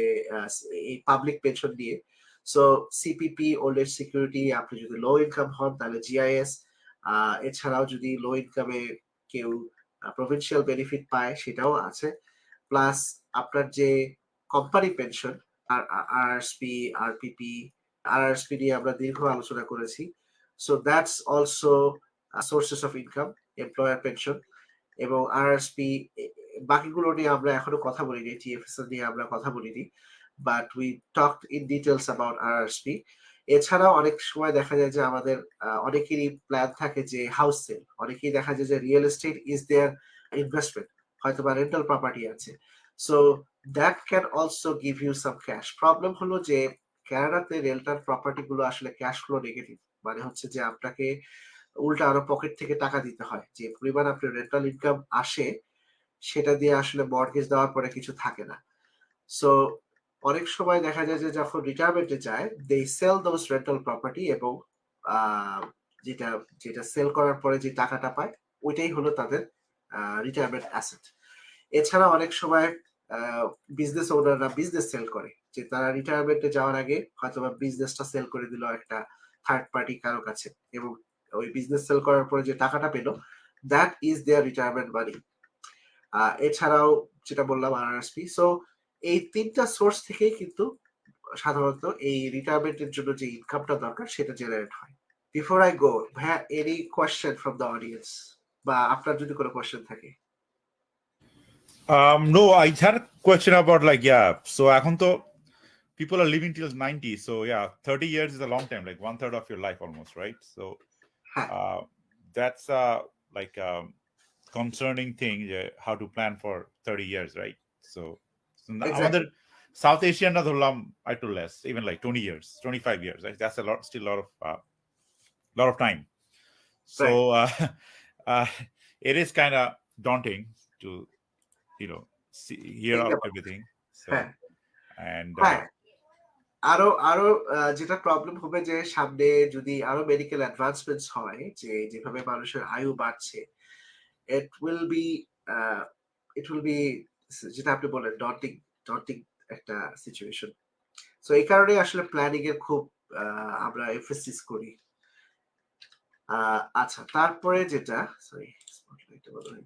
এই পাবলিক পেনশন নিয়ে। So CPP, old age security, আপনি যদি লো ইনকাম হন তাহলে জিআইএস, এছাড়াও যদি লো ইনকামে কেউ প্রভিনশিয়াল বেনিফিট পায় সেটাও আছে। প্লাস আপনার যে কোম্পানি পেনশন, আরআরএসপি, আরপিপি, আরআরএসপি নিয়ে আমরা দীর্ঘ আলোচনা করেছি। So that's also sources of income, employer pension এবং আরআরএসপি। বাকিগুলো নিয়ে আমরা এখনো কথা বলিনি, টিএফএস নিয়ে আমরা কথা বলিনি, but we talked in details about RRSP. এছাড়াও অনেক সময় দেখা যায় যে আমাদের অনেকেরই প্ল্যান থাকে যে হাউস সেল, অনেকেই দেখা যায় যে real estate is their investment, হয়তো বা রেন্টাল প্রপার্টি আছে। So that can also give you some cash. Problem হলো যে কানাডাতে রেন্টাল প্রপার্টি গুলো আসলে ক্যাশ ফ্লো নেগেটিভ, মানে হচ্ছে যে আপনাকে উল্টা আরো পকেট থেকে টাকা দিতে হয়, যে পরিমাণ আপনার রেন্টাল ইনকাম আসে সেটা দিয়ে আসলে মর্টগেজ দেওয়ার পরে কিছু থাকে না। সো অনেক সময় দেখা যায় যে যখন রিটায়ারমেন্টে যায়, they sell those rental property, এবং যেটা যেটা সেল করার পরে যে টাকাটা পায় ওইটাই হলো তাদের রিটায়ারমেন্ট অ্যাসেট। এছাড়া অনেক সময় বিজনেস ওনাররা বিজনেস সেল করে, যে তারা রিটায়ারমেন্টে যাওয়ার আগে হয়তোবা বিজনেসটা সেল করে দিল একটা থার্ড পার্টি কারো কাছে, এবং ওই বিজনেস সেল করার পরে যে টাকাটা পেলো, দ্যাট ইজ দেয়ার রিটায়ারমেন্ট মানি। এছাড়াও যেটা বললাম আরআরএসপি। সো এই তিনটা সোর্স থেকেই কিন্তু সাধারণত এই রিটায়ারমেন্টের জন্য যে ইনকামটা দরকার সেটা জেনারেট হয়। বিফোর আই গো, হ্যাঁ, any question from the audience, বা আপনার যদি কোনো কোয়েশ্চেন থাকে? No, I had a question about like, yeah, so এখন তো people are living till 90, so yeah, 30 years is a long time, like 1/3 of your life almost, right? So হ্যাঁ, That's like concerning thing, how to plan for 30 years, right? So আমাদের exactly. South Asian না ধরলাম একটু less, even like 20 years, 25 years, right? That's a lot, still lot of time. So right. uh, it is kind of daunting to hear think out about. everything. So হ্যাঁ, and হ্যাঁ। আরো আরো যেটা problem হবে যে সামনে যদি আরো মেডিকেল অ্যাডভান্সমেন্টস হয়, যে যেভাবে মানুষের আয়ু বাড়ছে, it will be uh, it will be যেটা আপনি বললেন ডন্টিং ডন্টিং একটা সিচুয়েশন। সো এই কারণে আসলে প্ল্যানিং এর খুব আমরা এমফেসিস করি। আচ্ছা, তারপরে যেটা, সরি স্পটলাইটটা বলা হয়।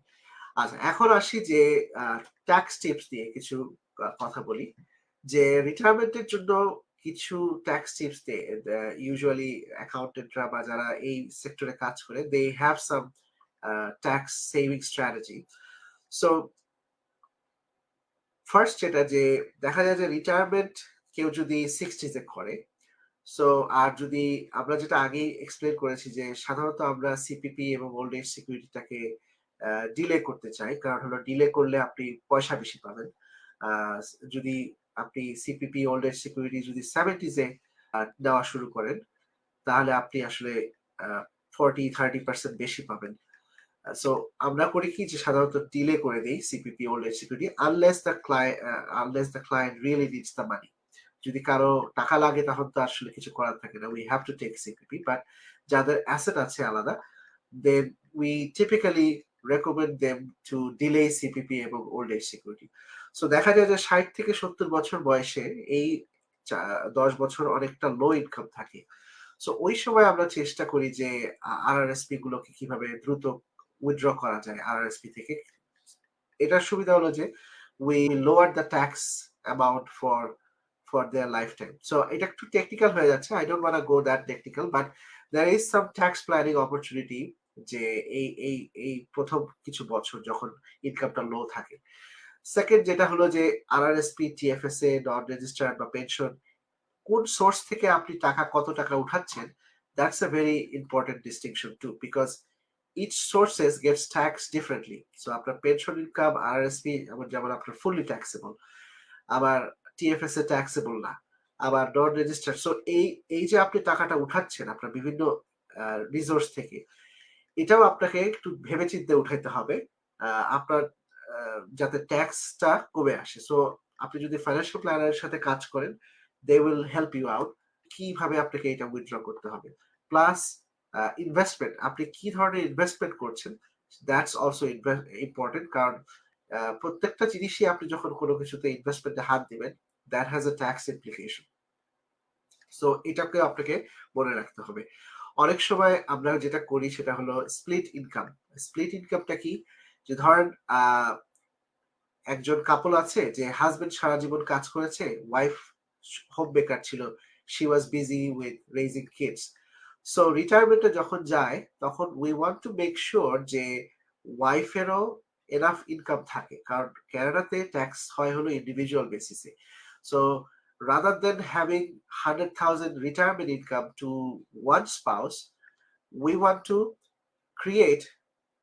আচ্ছা, এখন আসি যে ট্যাক্স টিপস নিয়ে কিছু কথা বলি। যে রিটায়ারমেন্টের জন্য কিছু ট্যাক্স টিপস দিয়ে ইউজুয়ালি অ্যাকাউন্টেন্টরা বা যারা এই সেক্টরে কাজ করে, they have some tax saving strategy. So first যেটা, যে দেখা যায় যে রিটায়ারমেন্ট কেউ যদি সিক্সটিজে করে, সো আর যদি আমরা যেটা আগেই এক্সপ্লেন করেছি যে সাধারণত আমরা সিপিপি এবং ওল্ড এজ সিকিউরিটিটাকে ডিলে করতে চাই, কারণ হলো ডিলে করলে আপনি পয়সা বেশি পাবেন। আহ, যদি আপনি সিপিপি ওল্ড এজ সিকিউরিটি যদি সেভেন্টিজে নেওয়া শুরু করেন, তাহলে আপনি আসলে 40-30% বেশি পাবেন। সো আমরা করি কি, যে সাধারণত ডিলে করে দেই CPP old age security, unless the client really needs the money. যদি কারো টাকা লাগে তখন তো আসলে কিছু করার থাকে না, we have to take CPP. But যাদের অ্যাসেট আছে আলাদা, then we typically recommend them to delay CPP এবং ওল্ড এজ সিকিউরিটি। সো দেখা যায় যে 60 থেকে 70 বছর বয়সে এই 10 বছর অনেকটা লো ইনকাম থাকে। সো ওই সময় আমরা চেষ্টা করি যে আরআরএসপি গুলোকে কিভাবে দ্রুত উইথড্র করা যায় আরআরএসপি থেকে। এটার সুবিধা হলো যে we lower the tax amount for their life time. So এটা একটু টেকনিক্যাল হয়ে যাচ্ছে, I don't want go that technical, but there is some tax planning opportunity, যে এই প্রথম কিছু বছর যখন ইনকামটা লো থাকে। সেকেন্ড যেটা হলো যে আরআরএসপি, টিএফএসএ, নন রেজিস্টার্ড বা পেনশন, কোন সোর্স থেকে আপনি কত টাকা উঠাচ্ছেন, that's a very important distinction too, because each sources gets taxed differently. So আপনার পেনশন ইনকাম আরএসপি যেমন আপনার ফুললি ট্যাক্সেবল, আবার টিএফএস এ ট্যাক্সেবল না, আবার নন রেজিস্টার্ড। সো এই যে আপনি টাকাটা উঠাচ্ছেন আপনার বিভিন্ন রিসোর্স থেকে, এটাও আপনাকে একটু ভেবে চিন্তে উঠাইতে হবে, আপনার যাতে ট্যাক্সটা কমে আসে। সো আপনি যদি ফাইন্যান্সিয়াল প্ল্যানারের সাথে কাজ করেন, they will help you out কিভাবে আপনাকে এটা উইথড্র করতে হবে। প্লাস ইনভেস্টমেন্ট, আপনি কি ধরনের ইনভেস্টমেন্ট করছেন, দ্যাটস অলসো ইম্পর্টেন্ট, কারণ প্রত্যেকটা জিনিসই আপনি যখন কোনো কিছুতে ইনভেস্টমেন্টে হাত দিবেন, that has a tax implication. So এটাকে আপনাকে মনে রাখতে হবে। অনেক সময় আমরা যেটা করি সেটা হলো স্প্লিট ইনকাম। স্প্লিট ইনকামটা কি, যে ধরেন একজন কাপল আছে, যে হাজবেন্ড সারা জীবন কাজ করেছে, ওয়াইফ হোম বেকার ছিল, she was busy with raising kids. So রিটায়ারমেন্টে যখন যায়, তখন we want to make sure যে ওয়াইফেরও এনাফ ইনকাম থাকে, কারণ ক্যানাডাতে ট্যাক্স হয় হলো ইন্ডিভিজুয়াল বেসিসে। So rather than having 100,000 retirement income to one spouse, we want to create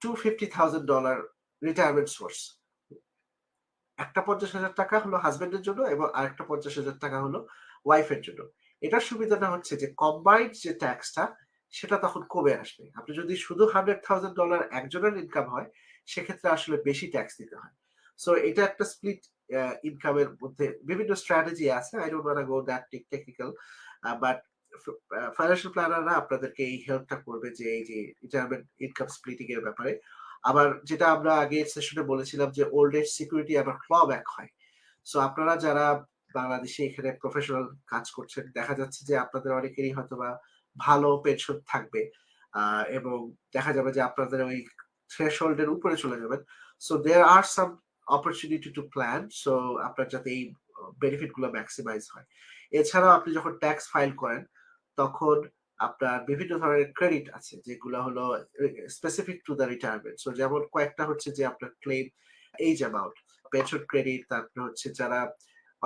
$250,000 retirement source. একটা 50,000 টাকা হলো হাজবেন্ডের জন্য এবং আরেকটা 50,000 টাকা হলো ওয়াইফের জন্য। এটার সুবিধাটা হচ্ছে যে কম্বাইন্ড যে ট্যাক্সটা, সেটা তখন কমে আসবে। আপনি যদি শুধু $100,000 একজনের ইনকাম হয়, সেক্ষেত্রে আসলে বেশি ট্যাক্স দিতে হয়। সো এটা একটা স্প্লিট ইনকামের মধ্যে বিভিন্ন স্ট্র্যাটেজি আছে, I don't want go that technical, but financial প্ল্যানাররা আপনাদেরকে এই হেল্পটা করবে, যে এই যে রিটায়ারমেন্ট ইনকাম স্প্লিটিং এর ব্যাপারে। আবার যেটা আমরা আগে সেশনে বলেছিলাম যে ওল্ড এজ সিকিউরিটি আবার ক্ল ব্যাক হয়। সো আপনারা যারা বাংলাদেশে এখানে প্রফেশনাল কাজ করছেন, দেখা যাচ্ছে যে আপনাদের অনেকেরই হয়তো বা ভালো পেনশন থাকবে, এবং দেখা যাবে যে আপনাদের ওই থ্রেশহোল্ডের উপরে চলে যাবেন। So there are some opportunity to plan, so আপনার যাতে এই বেনিফিট গুলো ম্যাক্সিমাইজ হয়। এছাড়াও আপনি যখন ট্যাক্স ফাইল করেন, তখন আপনার বিভিন্ন ধরনের ক্রেডিট আছে, যেগুলো হলো specific to the retirement. So যেমন কয়েকটা হচ্ছে যে আপনার claim age amount, pension credit, তারপরে হচ্ছে যারা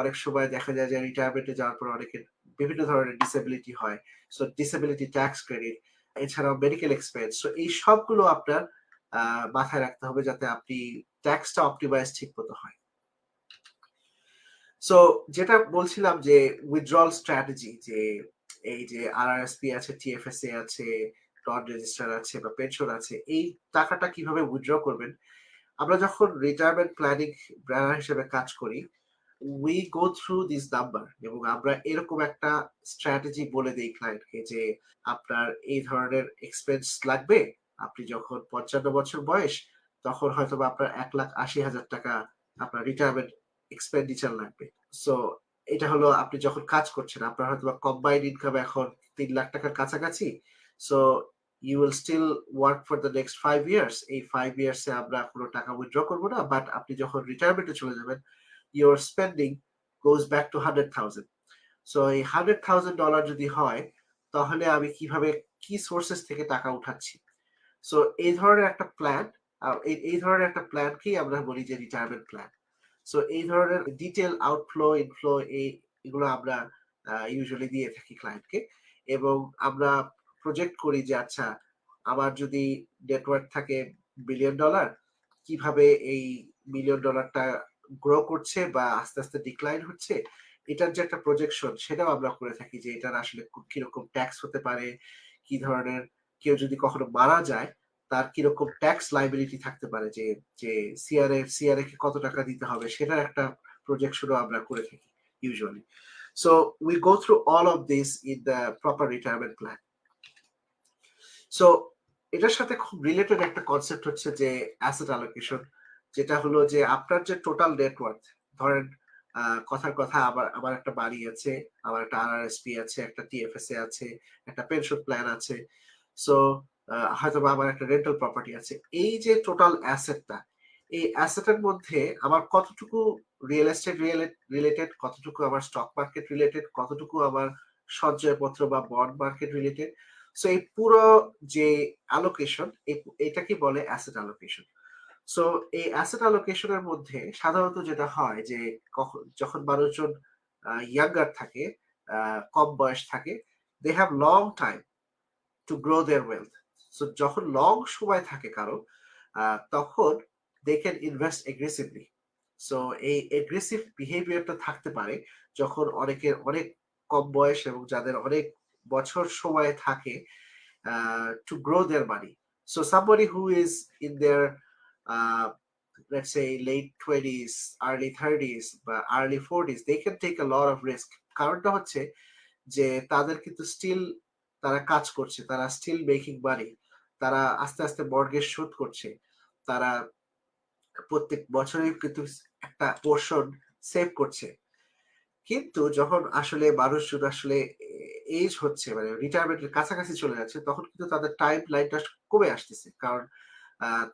অনেক সময় দেখা যায় যে রিটায়ারমেন্টে যাওয়ার পর অনেকের বিভিন্ন ধরনের ডিসেবিলিটি হয়, সো ডিসেবিলিটি ট্যাক্স ক্রেডিট। এছাড়াও মেডিকেল এক্সপেন্স। সো এই সবগুলো আপনার মাথায় রাখতে হবে যাতে আপনি ট্যাক্সটা অপটিমাইজ ঠিক মতো হয়। সো যেটা বলছিলাম যে উইথড্রল স্ট্র্যাটেজি, যে এই যে আরআরএসপি আছে, টিএফএসএ আছে, নন রেজিস্টার আছে বা পেনশন আছে, এই টাকাটা কিভাবে উইথড্র করবেন। আমরা যখন রিটায়ারমেন্ট প্ল্যানিং প্ল্যানার হিসেবে কাজ করি, we go through this number এবং আমরা এরকম একটা স্ট্র্যাটেজি বলে দেই ক্লায়েন্টকে যে আপনার এই ধরনের এক্সপেন্স লাগবে। আপনি যখন 55 বছর বয়স, তখন হয়তো বা আপনার 1,80,000 টাকা আপনার রিটায়ারমেন্ট এক্সপেন্ডিচার লাগবে। সো এটা হলো আপনি যখন কাজ করছেন, আপনার হয়তো বা কম্বাইন্ড ইনকাম এখন 3 লাখ টাকার কাছাকাছি। So you will still work for the next 5 years. এই 5 ইয়ার্সে আমরা কোনো টাকা উইথড্র করবো না, বাট আপনি যখন রিটায়ারমেন্টে চলে যাবেন, your spending goes back to 100,000. So এই $100,000 যদি হয়, তাহলে আমি কিভাবে কি সোর্সেস থেকে টাকা উঠাচ্ছি। সো এই ধরনের একটা প্ল্যান, এই ধরনের একটা প্ল্যানকেই আমরা বলি যে রিটায়ারমেন্ট প্ল্যান। সো এই ধরনের ডিটেল আউটফ্লো ইনফ্লো এগুলো আমরা ইউজুয়ালি দিয়ে থাকি ক্লায়েন্টকে, এবং আমরা প্রজেক্ট করি যে আচ্ছা আমার যদি নেটওয়ার্ক থাকে $1 বিলিয়ন, কিভাবে এই $1 বিলিয়নটা গ্রো করছে বা আস্তে আস্তে ডিক্লাইন হচ্ছে, এটার যে একটা প্রজেকশন সেটাও আমরা করে থাকি যে এটার আসলে কিরকম ট্যাক্স হতে পারে, কি ধরনের, কেউ যদি কখনো মারা যায় তার কিরকম ট্যাক্স লাইবিলিটি থাকতে পারে, যে যে সিআরএ কে কত টাকা দিতে হবে, সেটার একটা প্রজেকশনও আমরা করে থাকি usually. So we go through all of this in the proper retirement plan. So এটার সাথে খুব রিলেটেড একটা কনসেপ্ট হচ্ছে যে অ্যাসেট অ্যালোকেশন, যেটা হলো যে আপনার যে টোটাল নেটওয়ার্থ, ধরেন কথার কথা আমার আমার একটা বাড়ি আছে, আমার একটা আরআরএসপি আছে, একটা টিএফএসএ আছে, একটা পেনশন প্ল্যান আছে। সো হয়তো বা আমার একটা রেন্টাল প্রপার্টি আছে। এই যে টোটাল অ্যাসেটটা, এই অ্যাসেটের মধ্যে আমার কতটুকু রিয়েল এস্টেট রিলেটেড, কতটুকু আমার স্টক মার্কেট রিলেটেড, কতটুকু আমার সঞ্চয়পত্র বা বন্ড মার্কেট রিলেটেড। সো এই পুরো যে অ্যালোকেশন, এটাকে বলে অ্যাসেট অ্যালোকেশন। সো এই অ্যাসেট অ্যালোকেশনের মধ্যে সাধারণত যেটা হয় যে যখন মানুষজন ইয়াঙ্গার থাকে, কম বয়স থাকে, they have long time to grow their wealth. So যখন লং সময় থাকে কারো, তখন they can invest aggressively. So এই এগ্রেসিভ বিহেভিয়ারটা থাকতে পারে যখন অনেকের অনেক কম বয়স এবং যাদের অনেক বছর সময় থাকে to grow their money. So somebody who is in their uh, let's say late 20s, early 30s বা early 40s, they can take a lot of risk. কারণটা হচ্ছে যে তাদের কিন্তু স্টিল তারা কাজ করছে, তারা স্টিল মেকিং মানি, তারা আস্তে আস্তে মর্টগেজ শোধ করছে, তারা প্রত্যেক বছরই কিন্তু একটা পোর্শন সেভ করছে। কিন্তু যখন আসলে মানুষজন আসলে এজ হচ্ছে, মানে রিটায়ারমেন্টের কাছাকাছি চলে যাচ্ছে, তখন কিন্তু তাদের টাইম লাইনটা কমে আসতেছে। কারণ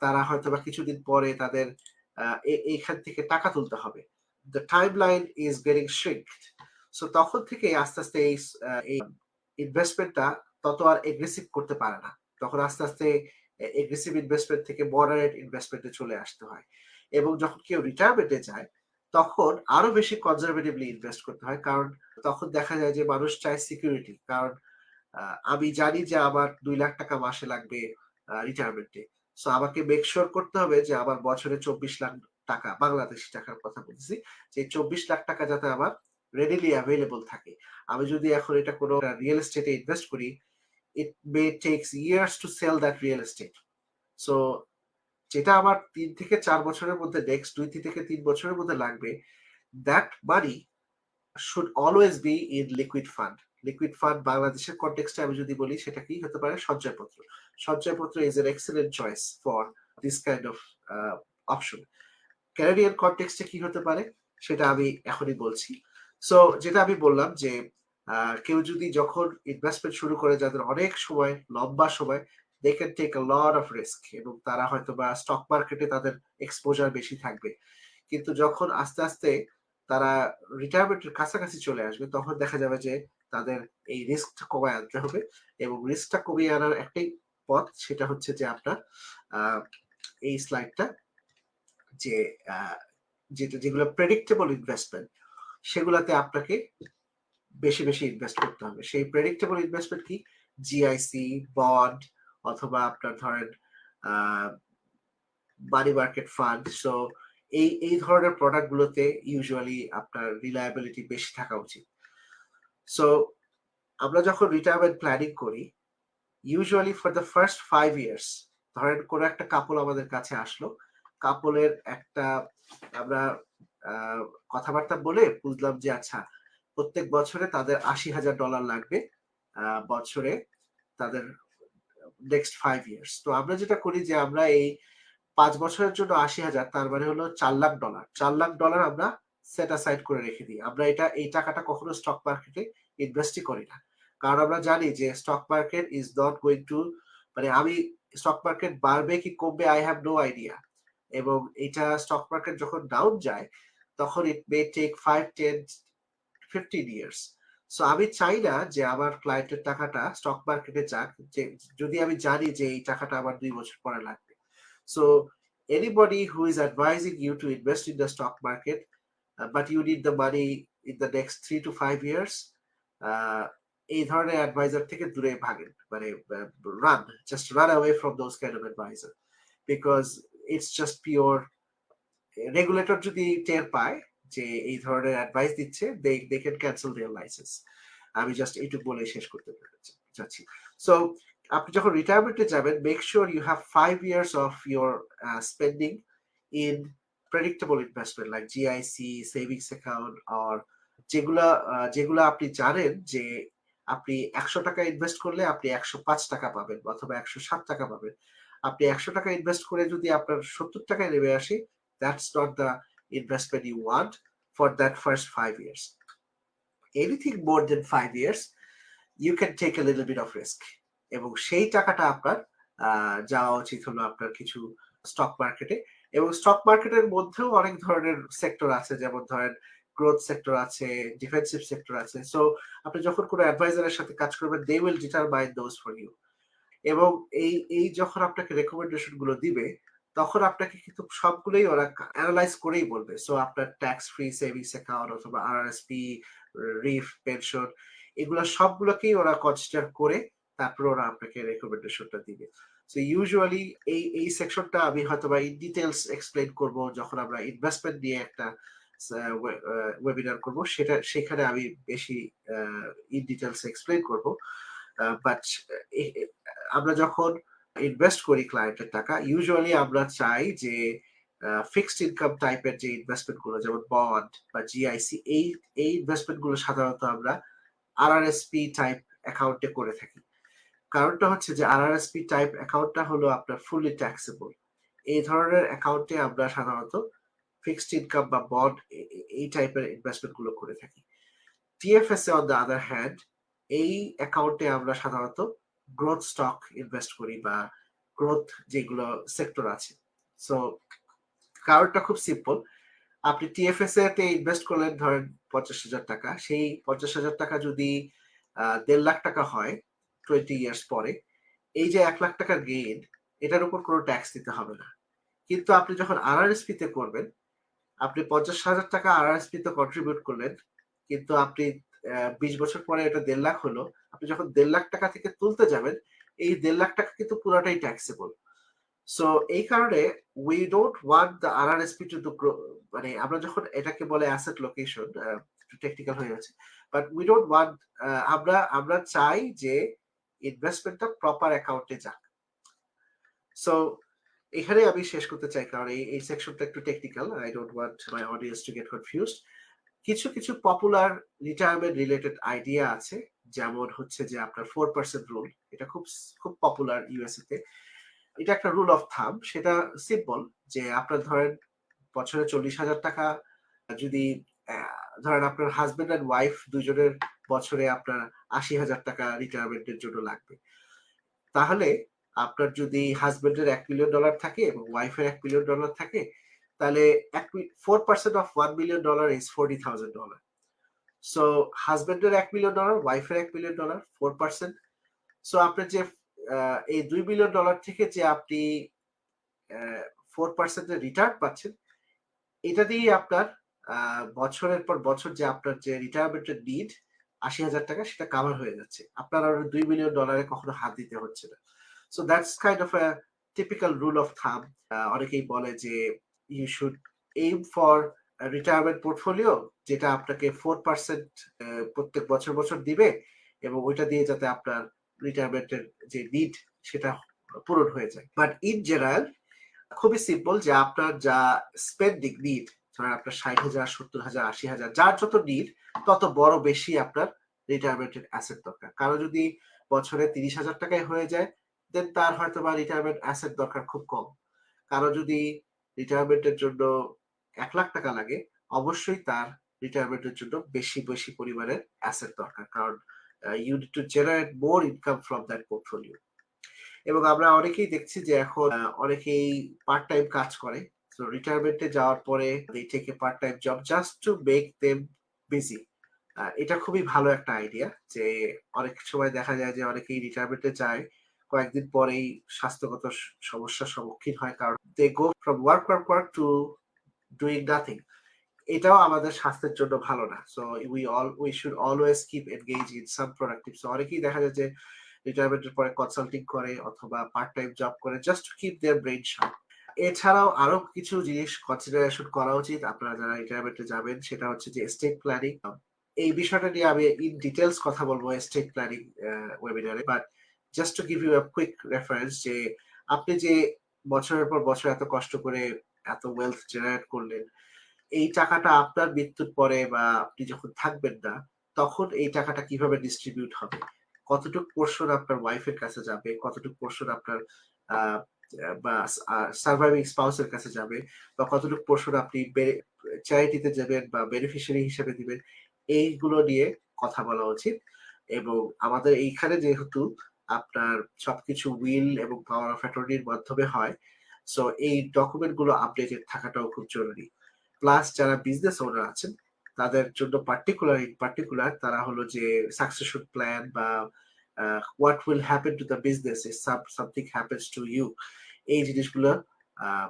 তারা হয়তো বা কিছুদিন পরে তাদের এইখান থেকে টাকা তুলতে হবে। The timeline is getting shrinked. So তখন থেকে আস্তে আস্তে এই ইনভেস্টমেন্টটা তত আর এগ্রেসিভ করতে পারে না। তখন আস্তে আস্তে এগ্রেসিভ ইনভেস্টমেন্ট থেকে মডারেট ইনভেস্টমেন্টে চলে আসতে হয়। এবং যখন কেউ রিটায়ারমেন্টে যায়, তখন আরো বেশি কনজারভেটিভলি ইনভেস্ট করতে হয়। কারণ তখন দেখা যায় যে মানুষ চায় সিকিউরিটি। কারণ আমি জানি যে আমার 2 লাখ টাকা মাসে লাগবে রিটায়ারমেন্টে। সো আমাকে মেক শিওর করতে হবে যে আমার বছরে 24 লাখ টাকা, বাংলাদেশি টাকার কথা বলতেছি, যে 24 লাখ টাকা যাতে আমার রেডিলি অ্যাভেলেবল থাকে। আমি যদি এখন এটা কোনো রিয়েল এস্টেটে ইনভেস্ট করি, it may takes years to sell that real estate. So যেটা আমার 3 থেকে 4 বছরের মধ্যে, নেক্সট 2 থেকে 3 বছরের মধ্যে লাগবে, that money should always be in liquid fund. Liquid fund বাংলাদেশের কনটেক্সটে আমি যদি বলি, সেটা কি হতে পারে? সঞ্চয়পত্র। সঞ্চয়পত্র is an excellent choice for this kind of option. Canadian কনটেক্সটে কি হতে পারে সেটা আমি এখনই বলছি। সো যেটা আমি বললাম যে কেউ যদি যখন ইনভেস্টমেন্ট শুরু করে, যাদের অনেক সময়, লম্বা সময়, they can take a lot of risk, এবং তারা হয়তো বা স্টক মার্কেটে তাদের এক্সপোজার বেশি থাকবে। কিন্তু যখন আস্তে আস্তে তারা রিটায়ারমেন্টের কাছাকাছি চলে আসবে, তখন দেখা যাবে যে তাদের এই রিস্কটা কমায় আনতে হবে। এবং রিস্কটা কমিয়ে আনার একটাই পথ, সেটা হচ্ছে যে আপনার এই স্লাইডটা, যে যেগুলো প্রেডিক্টেবল ইনভেস্টমেন্ট, সেগুলাতে আপনাকে বেশি বেশি ইনভেস্ট করতে হবে। সেই প্রেডিক্টেবল ইনভেস্টমেন্ট কি? জিআইসি, বন্ড, অথবা আপনার ধরেন মানি মার্কেট ফান্ড। সো এই ধরনের প্রোডাক্ট গুলোতে ইউজুয়ালি আপনার রিলায়েবিলিটি বেশি থাকা উচিত। সো আমরা যখন রিটায়ারমেন্ট প্ল্যানিং করি, usually for the first 5 years, ধরেন কোনো একটা কাপল আমাদের কাছে আসলো, কাপলের একটা আমরা আহ, কথাবার্তা বলে বুঝলাম যে আচ্ছা প্রত্যেক বছরে তাদের $80,000 লাগবে বছরে, তাদের নেক্সট 5 ইয়ার্স। তো আমরা যেটা করি যে আমরা এই 5 বছরের জন্য 80,000, তার মানে হলো $4 লাখ। $4 লাখ আমরা সেট অ্যাসাইড করে রেখে দিই। আমরা এই টাকাটা কখনো স্টক মার্কেটে ইনভেস্টই করি না, কারণ আমরা জানি যে stock market is not going two, মানে আমি স্টক মার্কেট বাড়বে কি কমবে আই হ্যাভ নো আইডিয়া। এবং এটা স্টক মার্কেট যখন ডাউন যায় তখন ইট মে টেক 5, 10, 15 ইয়ার্স। সো আমি চাই না যে আমার ক্লায়েন্টের টাকাটা স্টক মার্কেটে যাক, যে যদি আমি জানি যে এই টাকাটা আমার 2 বছর পরে লাগবে। So anybody who is advising you to invest in the stock market, but you need the money in the next 3 to 5 years, এই ধরনের অ্যাডভাইজার থেকে দূরে ভাগেন, মানে just run away from those kind of advisor, because it's just pure, regulator যদি টের পায় যে এই ধরনের অ্যাডভাইস দিচ্ছে, they can cancel their license. আমি জাস্ট এইটুকু বলে শেষ করতে চাচ্ছি। সো আপনি যখন রিটায়ারমেন্টে যাবেন, make sure you have 5 years of your spending in predictable investment like GIC, savings account, আর যেগুলা আপনি জানেন যে আপনি 100 টাকা ইনভেস্ট করলে আপনি 105 টাকা পাবেন অথবা 107 টাকা পাবেন। আপনি 100 টাকা ইনভেস্ট করে যদি আপনার 70 টাকায় নেমে আসে, that's not the investment you want for that first 5 years. Anything more than 5 years, you can take a little bit of risk, এবং সেই টাকাটা আপনার যাওয়া উচিত হলো আপনার কিছু স্টক মার্কেটে। এবং স্টক মার্কেটের মধ্যেও অনেক ধরনের সেক্টর আছে, যেমন ধরেন গ্রোথ সেক্টর আছে, ডিফেন্সিভ সেক্টর আছে। সো আপনি যখন কোনো অ্যাডভাইজারের সাথে কাজ করবেন, they will determine those for you. এবং এই যখন আপনাকে রেকমেন্ডেশন গুলো দিবে, তখন আপনাকে কিন্তু সবগুলোই ওরা অ্যানালাইজ করেই বলবে। সো আপনার ট্যাক্স ফ্রি সেভিংস অ্যাকাউন্ট অথবা আরআরএসপি, রিফ, পেনশন, এগুলো সবগুলোকেই ওরা কনসিডার করে তারপর ওরা আপনাকে রেকমেন্ডেশনটা দিবে। সো ইউজুয়ালি এই সেকশনটা আমি হয়তোবা ইন ডিটেলস এক্সপ্লেইন করব যখন আমরা ইনভেস্টমেন্ট নিয়ে একটা ওয়েবিনার করব, সেখানে আমি বেশি ইন ডিটেলস এক্সপ্লেইন করব। বাট আমরা যখন ইনভেস্ট করি ক্লায়েন্টের টাকা, ইউজুয়ালি আমরা চাই যে ফিক্সড ইনকাম টাইপের যে ইনভেস্টমেন্ট গুলো, যেমন বন্ড বা জিআইসি, এই ইনভেস্টমেন্ট গুলো সাধারণত আমরা আরআরএসপি টাইপ অ্যাকাউন্টে করে থাকি। কারণটা হচ্ছে যে আরআরএসপি টাইপ অ্যাকাউন্টটা হলো আপনার ফুললি ট্যাক্সেবল। এই ধরনের অ্যাকাউন্টে আমরা সাধারণত ফিক্সড ইনকাম বা বন্ড এই টাইপের ইনভেস্টমেন্ট গুলো করে থাকি। টিএফএসএ অন দ্য আদার হ্যান্ড, এই অ্যাকাউন্টে আমরা সাধারণত গ্রোথ স্টক ইনভেস্ট করি বা গ্রোথ যেগুলো সেক্টর আছে। সো কারণটা খুব সিম্পল। আপনি টিএফএসএ তে ইনভেস্ট করলেন ধরেন 50,000 টাকা, সেই 50,000 টাকা যদি 1.5 লাখ টাকা হয় 20 ইয়ার্স পরে, এই যে 1 লাখ টাকার গেইন, এটার উপর কোনো ট্যাক্স দিতে হবে না। কিন্তু আপনি যখন আরআরএসপি তে করবেন, আপনি 50,000 টাকা আরআরএসপি তে কন্ট্রিবিউট করলেন, কিন্তু আপনি 20 বছর পরে এটা 1.5 লাখ হলো। আপনি যখন 1.5 লাখ টাকা থেকে তুলতে যাবেন, এই 1.5 লাখ টাকা কিন্তু পুরাটাই ট্যাক্সেবল। সো এই কারণে we don't want the RRSP to the, মানে আমরা যখন এটাকে বলে অ্যাসেট লোকেশন, টেকনিক্যাল হয়ে যাচ্ছে, বাট উই ডোন্ট ওয়ান্ট, আমরা চাই যে ইনভেস্টমেন্টটা প্রপার অ্যাকাউন্টে যাক। সো এখানে আমি শেষ করতে চাই, কারণ এই সেকশনটা একটু technical. I don't want my audience to get confused. কিছু পপুলার রিটায়ারমেন্ট রিলেটেড আইডিয়া আছে, যেমন হচ্ছে যে আপনার 4% রুল। এটা খুব খুব পপুলার ইউএসএ তে। এটা একটা রুল অফ থাম, সেটা সিম্পল, যে আপনার ধরেন বছরে 40,000 টাকা, যদি ধরেন আপনার হাজবেন্ড অ্যান্ড ওয়াইফ দুজনের বছরে আপনার 80,000 টাকা রিটায়ারমেন্টের জন্য লাগবে, তাহলে আপনার যদি হাজবেন্ডের $1 মিলিয়ন থাকে এবং ওয়াইফের $1 মিলিয়ন থাকে, তাহলে 4% অফ $1 মিলিয়ন ইজ $40,000। সো হাজবেন্ডের $1 মিলিয়ন, ওয়াইফের $1 মিলিয়ন, 4%। সো আপনার যে এই $2 মিলিয়ন থেকে যে আপনি 4% রিটার্ন পাচ্ছেন, এটা দিয়ে আপনার বছরের পর বছর যে আপনার যে রিটায়ারমেন্টের নিড, 80,000 টাকা সেটা কাভার হয়ে যাচ্ছে। আপনার আর $2 মিলিয়ন কখনো হাত দিতে হচ্ছে না। So that's kind of a typical rule of thumb. অনেকেই বলে যে you should aim for retirement portfolio, যেটা আপনাকে 4% প্রত্যেক বছর দিবে, এবং ওইটা দিয়ে যাতে আপনার রিটায়ারমেন্টের যে নিড সেটা পূরণ হয়ে যায়। বাট ইন জেনারেল খুবই সিম্পল, যে আপনার যা স্পেন্ডিং নিড, ধরেন আপনার 60,000, 70,000, 80,000, যার যত নিড তত বড় বেশি আপনার রিটায়ারমেন্টের অ্যাসেট দরকার। কারো যদি বছরে 30,000 টাকায় হয়ে যায়, দেন তার হয়তো বা রিটায়ারমেন্ট অ্যাসেট দরকার খুব কম। কারো যদি রিটায়ারমেন্টের জন্য 1,00,000 টাকা লাগে, অবশ্যই তার রিটায়ারমেন্টের জন্য বেশি পরিমাণের অ্যাসেট দরকার, কারণ you need to generate more income from that portfolio. এবং আমরা অনেকেই দেখছি যে এখন অনেকেই পার্ট টাইম কাজ করে। সো রিটায়ারমেন্টে যাওয়ার পরে they take a part time job just to make them busy. এটা খুবই ভালো একটা আইডিয়া, যে অনেক সময় দেখা যায় যে অনেকেই রিটায়ারমেন্টে যায়, কয়েকদিন পরেই স্বাস্থ্যগত সমস্যার সম্মুখীন হয়, কারণ they go from work to doing nothing. এটাও আমাদের স্বাস্থ্যের জন্য ভালো না। So we should always keep engage in some productive. So অনেকেই দেখা যায় যে রিটায়ারমেন্টের পরে কনসাল্টিং করে অথবা পার্ট টাইম জব করে, just to keep their brain sharp. এছাড়াও আরো কিছু জিনিস কনসিডারেশন করা উচিত আপনারা যারা রিটায়ারমেন্টে যাবেন, সেটা হচ্ছে যে এস্টেট প্ল্যানিং। এই বিষয়টা নিয়ে আমি ইন ডিটেলস কথা বলবো এস্টেট প্ল্যানিং ওয়েবিনারে, but just to give you a quick reference, যে আপনি যে বছরের পর বছর এত কষ্ট করে এত ওয়েলথ জেনারেট করলেন, এই টাকাটা আপনার মৃত্যুর পরে বা আপনি যখন থাকবেন না, তখন এই টাকাটা কিভাবে ডিস্ট্রিবিউট হবে, কতটুকু পোর্শন আপনার ওয়াইফের কাছে যাবে, কতটুকু পোর্শন আপনার বা সার্ভাইভিং স্পাউসের কাছে যাবে, বা কতটুকু পোর্শন আপনি চ্যারিটিতে যাবেন বা বেনিফিশিয়ারি হিসেবে দিবেন, এইগুলো নিয়ে কথা বলা উচিত। এবং আমাদের এইখানে যেহেতু আপনার সবকিছু উইল এবং পাওয়ার অফ অ্যাটর্নির মাধ্যমে হয়, সো এই ডকুমেন্ট গুলো আপডেটেড থাকাটাও খুব জরুরি। প্লাস যারা বিজনেস ওনার আছেন, তাদের জন্য পার্টিকুলার তারা হলো যে সাকসেশন প্ল্যান বা what will happen to the business if something happens to you, এই জিনিসগুলো আহ,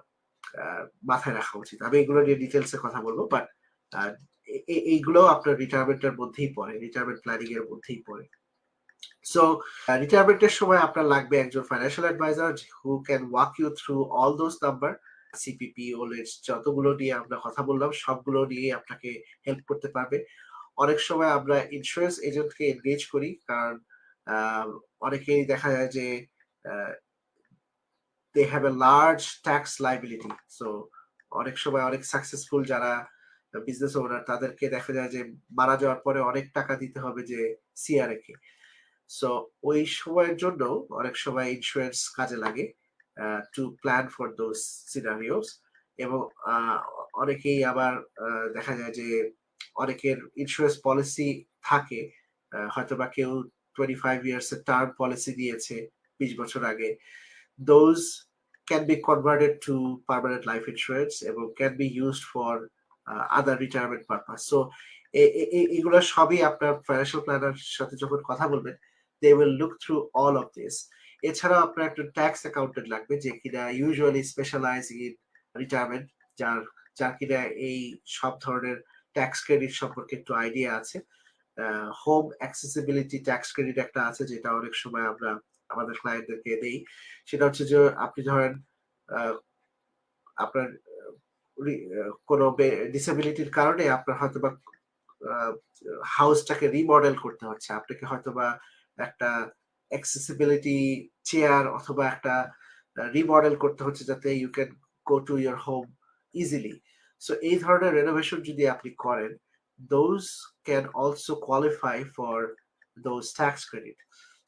মাথায় রাখা উচিত। আমি এগুলো নিয়ে ডিটেলসে কথা বলবো, বাট এইগুলো আপনার রিটায়ারমেন্টের মধ্যেই পড়ে, রিটায়ারমেন্ট প্ল্যানিং এর মধ্যেই পড়ে। সো রিটায়ারমেন্টের সময় আপনার লাগবে একজন financial advisor who can walk you through all those number, CPP, wallets, যতগুলো নিয়ে আমরা কথা বললাম সবগুলো নিয়ে আপনাকে হেল্প করতে পারবে। অনেক সময় আমরা ইন্স্যুরেন্স এজেন্টকে এনগেজ করি, কারণ অনেকেই দেখা যায় যে they have a large tax liability. So অনেক সময় অনেক সাকসেসফুল যারা বিজনেস ওনার, তাদেরকে দেখা যায় যে মারা যাওয়ার পরে অনেক টাকা দিতে হবে যে সিআরএ কে। সো ওই সময়ের জন্য অনেক সময় ইন্স্যুরেন্স কাজে লাগে to plan for those scenarios. এবং অনেকেই আবার দেখা যায় যে অনেকের ইন্স্যুরেন্স পলিসি থাকে, হয়তো বা কেউ 25 ইয়ার্স এর টার্ম পলিসি দিয়েছে 20 বছর আগে, those can be converted to permanent life insurance এবং can be used for other retirement purpose. So এগুলো সবই আপনার ফাইন্যান্সিয়াল প্ল্যানার সাথে যখন কথা বলবেন, they will look through all of this. এছাড়াও আপনার একটা ট্যাক্স অ্যাকাউন্টেন্ট লাগবে, যে কিনা ইউজুয়ালি স্পেশালাইজ ইন রিটায়ারমেন্ট, যার কিনা এই সব ধরনের ট্যাক্স ক্রেডিট সম্পর্কে একটু আইডিয়া আছে। হোম অ্যাক্সেসিবিলিটি ট্যাক্স ক্রেডিট একটা আছে, যেটা অনেক সময় আমরা আমাদের ক্লায়েন্টদেরকে দেই। সেটা হচ্ছে যে আপনি ধরেন আপনার কোনো ডিসেবিলিটির কারণে আপনার হয়তো বা হাউসটাকে রিমডেল করতে হচ্ছে, আপনাকে হয়তো বা একটা অ্যাক্সেসিবিলিটি চেয়ার অথবা একটা রিমডেল করতে হচ্ছে, যাতে you can go to your home easily. So এই ধরনের রেনোভেশন যদি আপনি করেন, those can also qualify for those tax credit.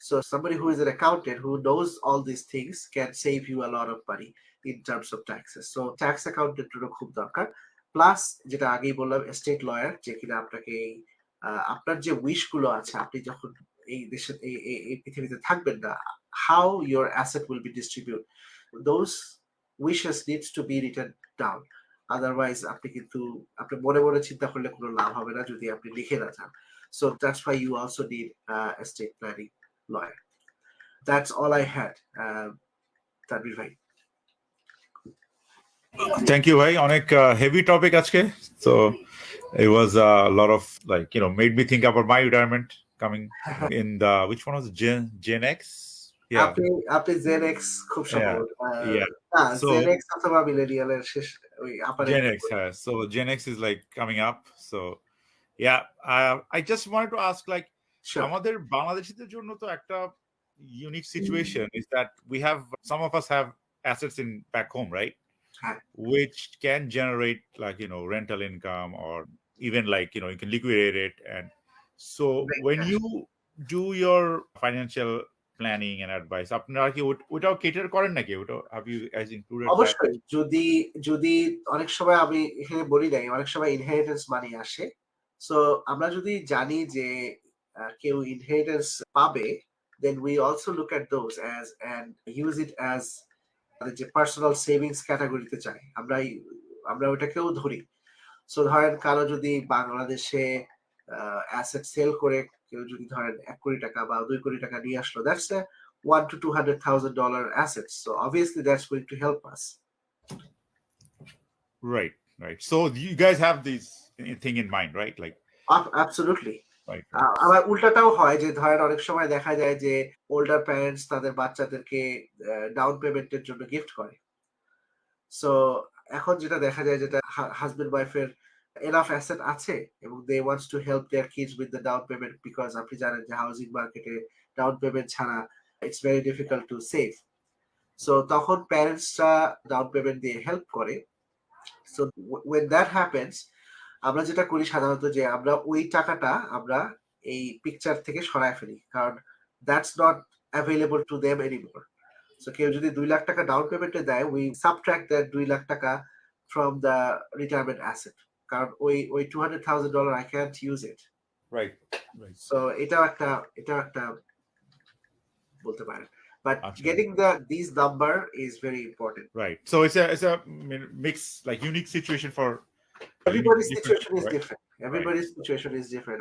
So somebody who is an accountant who knows all these things can save you a lot of money in terms of taxes. So tax accountant খুব দরকার। Plus যেটা আগেই বললাম, estate lawyer, যে কিনা আপনাকে আপনার যে উইশ গুলো আছে, আপনি যখন এই দেশে এই পৃথিবীতে থাকবেন না, how your asset will be distribute, those wishes needs to be written down. Otherwise আপনি কিন্তু আপনি মনে মনে চিন্তা করলে কোনো লাভ হবে না যদি আপনি লিখে না যান। So that's why you also need estate planning lawyer. That's all I had. Tanvir ভাই। থ্যাংক ইউ ভাই, অনেক হেভি টপিক আজকে। তো It was a lot of made me think about my retirement coming in the which one was it? Gen X? Yeah, আপনি আপনি Gen X খুব yeah, সম্ভবত। yeah. না So Gen X অথবা মিলেনিয়াল এর শেষ ওই আপার Gen এন্ডে X পড়ে। has. So Gen X is like coming up. So yeah, I just wanted to ask like Sure. আমাদের বাংলাদেশীদের জন্য তো একটা unique situation is that we have some of us have assets in back home, right? হ্যাঁ। Which can generate like rental income or even like you can liquidate it. And so Great when cash. you do your financial planning and advice আপনারা কি ওটাও cater করেন নাকি ওটা have you guys included that? অবশ্যই যদি যদি অনেক সময় আমি এখানে বলি নাই, অনেক সময় ইনহেরিটেন্স মানি আসে। সো আমরা যদি জানি যে কেউ ইনহেরিটেন্স পাবে, then we also look at those as and use it as আমাদের যে পার্সোনাল সেভিংস ক্যাটেগরিতে চাই। আমরা ওটাকেও ধরি। সো ধরেন কারো যদি বাংলাদেশে অ্যাসেট সেল করে কেউ যদি ধরেন ৳১,০০,০০,০০০ বা ৳২,০০,০০,০০০ নিয়ে আসলো, that's a $1 to $200,000 assets. So obviously that's going to help us. Right. So you guys have this thing in mind, right? Like Absolutely. right. আবার উল্টাটাও হয় যে ধরেন অনেক সময় দেখা যায় যে ওল্ডার প্যারেন্টস তাদের বাচ্চাদেরকে ডাউন পেমেন্টের জন্য গিফট করে। সো এখন যেটা দেখা যায় যেটা হাজবেন্ড ওয়াইফের এনাফ অ্যাসেট আছে এবং they wants to help their kids with the down payment because আপনি জানেন যে হাউজিং মার্কেটে ডাউন পেমেন্ট ছাড়া it's very difficult to save. So তখন প্যারেন্টসরা ডাউন পেমেন্ট দিয়ে হেল্প করে। সো when that happens আমরা যেটা করি সাধারণত যে আমরা ওই টাকাটা আমরা এই পিকচার থেকে সরায় ফেলি, কারণ that's not available to them anymore. So কেউ যদি ৳2,00,000 ডাউন পেমেন্টে দেয়, we subtract that ৳2,00,000 from the retirement asset, কারণ ওই $200,000 I can't use it. Right. So এটাও একটা বলতে পারেন, but Achha. Getting this number is very important. Right. So it's a mix, like unique situation for Everybody's different situation people, is right? different. Everybody's situation is different.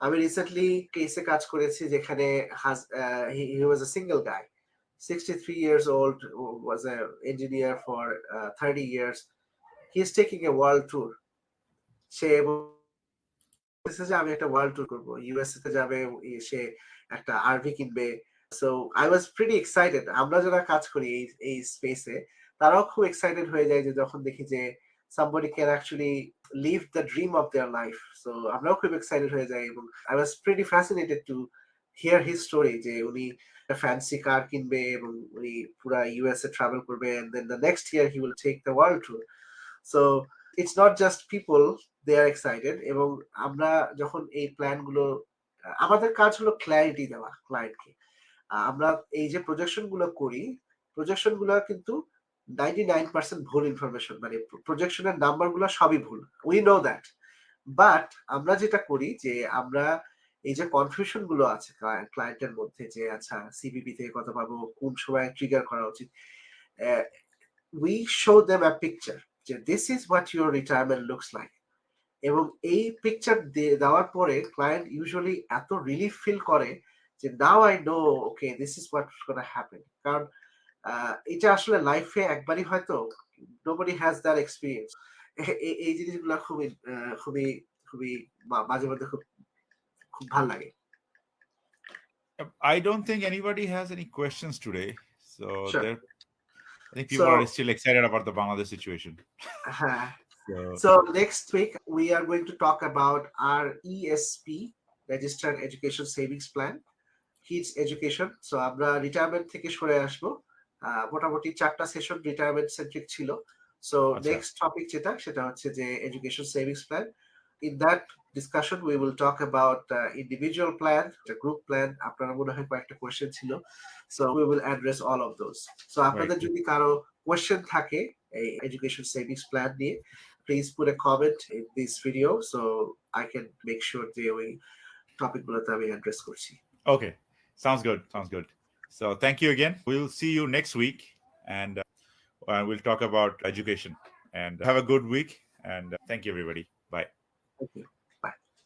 আমি recently কেসে কাজ করেছি যেখানে he was a single guy, 63 years old, was an engineer for 30 years. He is taking a world tour. সে বলতেছে যে আমি একটা world tour করব, ইউএসএ তে যাবে, সে একটা আরভি কিনবে। So I was pretty excited. আমরা যারা কাজ করি এই স্পেসে তারাও খুব এক্সাইটেড হয়ে যায় যে যখন দেখি যে somebody can actually live the dream of their life. So আমরাও খুব এক্সাইটেড হয়ে যাই এবং I was pretty fascinated to hear his story যে উনি একটা ফ্যান্সি কার কিনবে এবং উনি পুরা ইউএসএ ট্রাভেল করবে and then the next year he will take the world tour. So it's not just people, they are excited এবং আমরা যখন এই প্ল্যান গুলো আমাদের কাজ হলো ক্ল্যারিটি দেওয়া ক্লায়েন্টকে। আমরা এই যে প্রজেকশন গুলো করি, প্রজেকশন গুলো কিন্তু 99% ভুল ইনফরমেশন, মানে প্রজেকশনের নাম্বার গুলো সবই ভুল, উই নো দ্যাট। বাট আমরা যেটা করি যে আমরা এই যে কনফিউশন গুলো আছে ক্লায়েন্টের মধ্যে যে আচ্ছা সিপিপি থেকে কত পাবো, কোন সময় ট্রিগার করা উচিত, we show them a picture যে this is what your retirement looks like. এবং এই পিকচার দেওয়ার পরে ক্লায়েন্ট ইউজুয়ালি এত রিলিফ ফিল করে যে now I know okay this is what gonna happen. কারণ এটা আসলে লাইফে একবারই হয়তো, নোবডি হ্যাজ দ্যাট এক্সপিরিয়েন্স। এই জিনিসগুলো খুবই খুবই খুবই মাঝে মধ্যে খুব খুব ভালো লাগে। I don't think anybody has any questions today. So Sure. I think people are still excited about the Bangladesh situation. So next week we are going to talk about our ESP, Registered Education Savings Plan, Kids Education. So আমরা retirement থেকে সরে আসবো। মোটামুটি 4টা session retirement centric ছিল। So next topic সেটা হচ্ছে যে education savings plan. In that discussion we will talk about individual plan, the group plan. আপনারা মনে হয় কয়েকটা কোয়েশ্চেন ছিল, so we will address all of those. So আপনাদের যদি কারো কোয়েশ্চেন থাকে এই এডুকেশন সেভিংস প্ল্যান নিয়ে, please put a comment in this video so I can make sure যে ওই টপিকগুলোতে আমি অ্যাড্রেস করছি। Okay, sounds good. So thank you again. We'll see you next week, and we'll talk about education. And have a good week. And thank you, everybody. Bye. Thank you.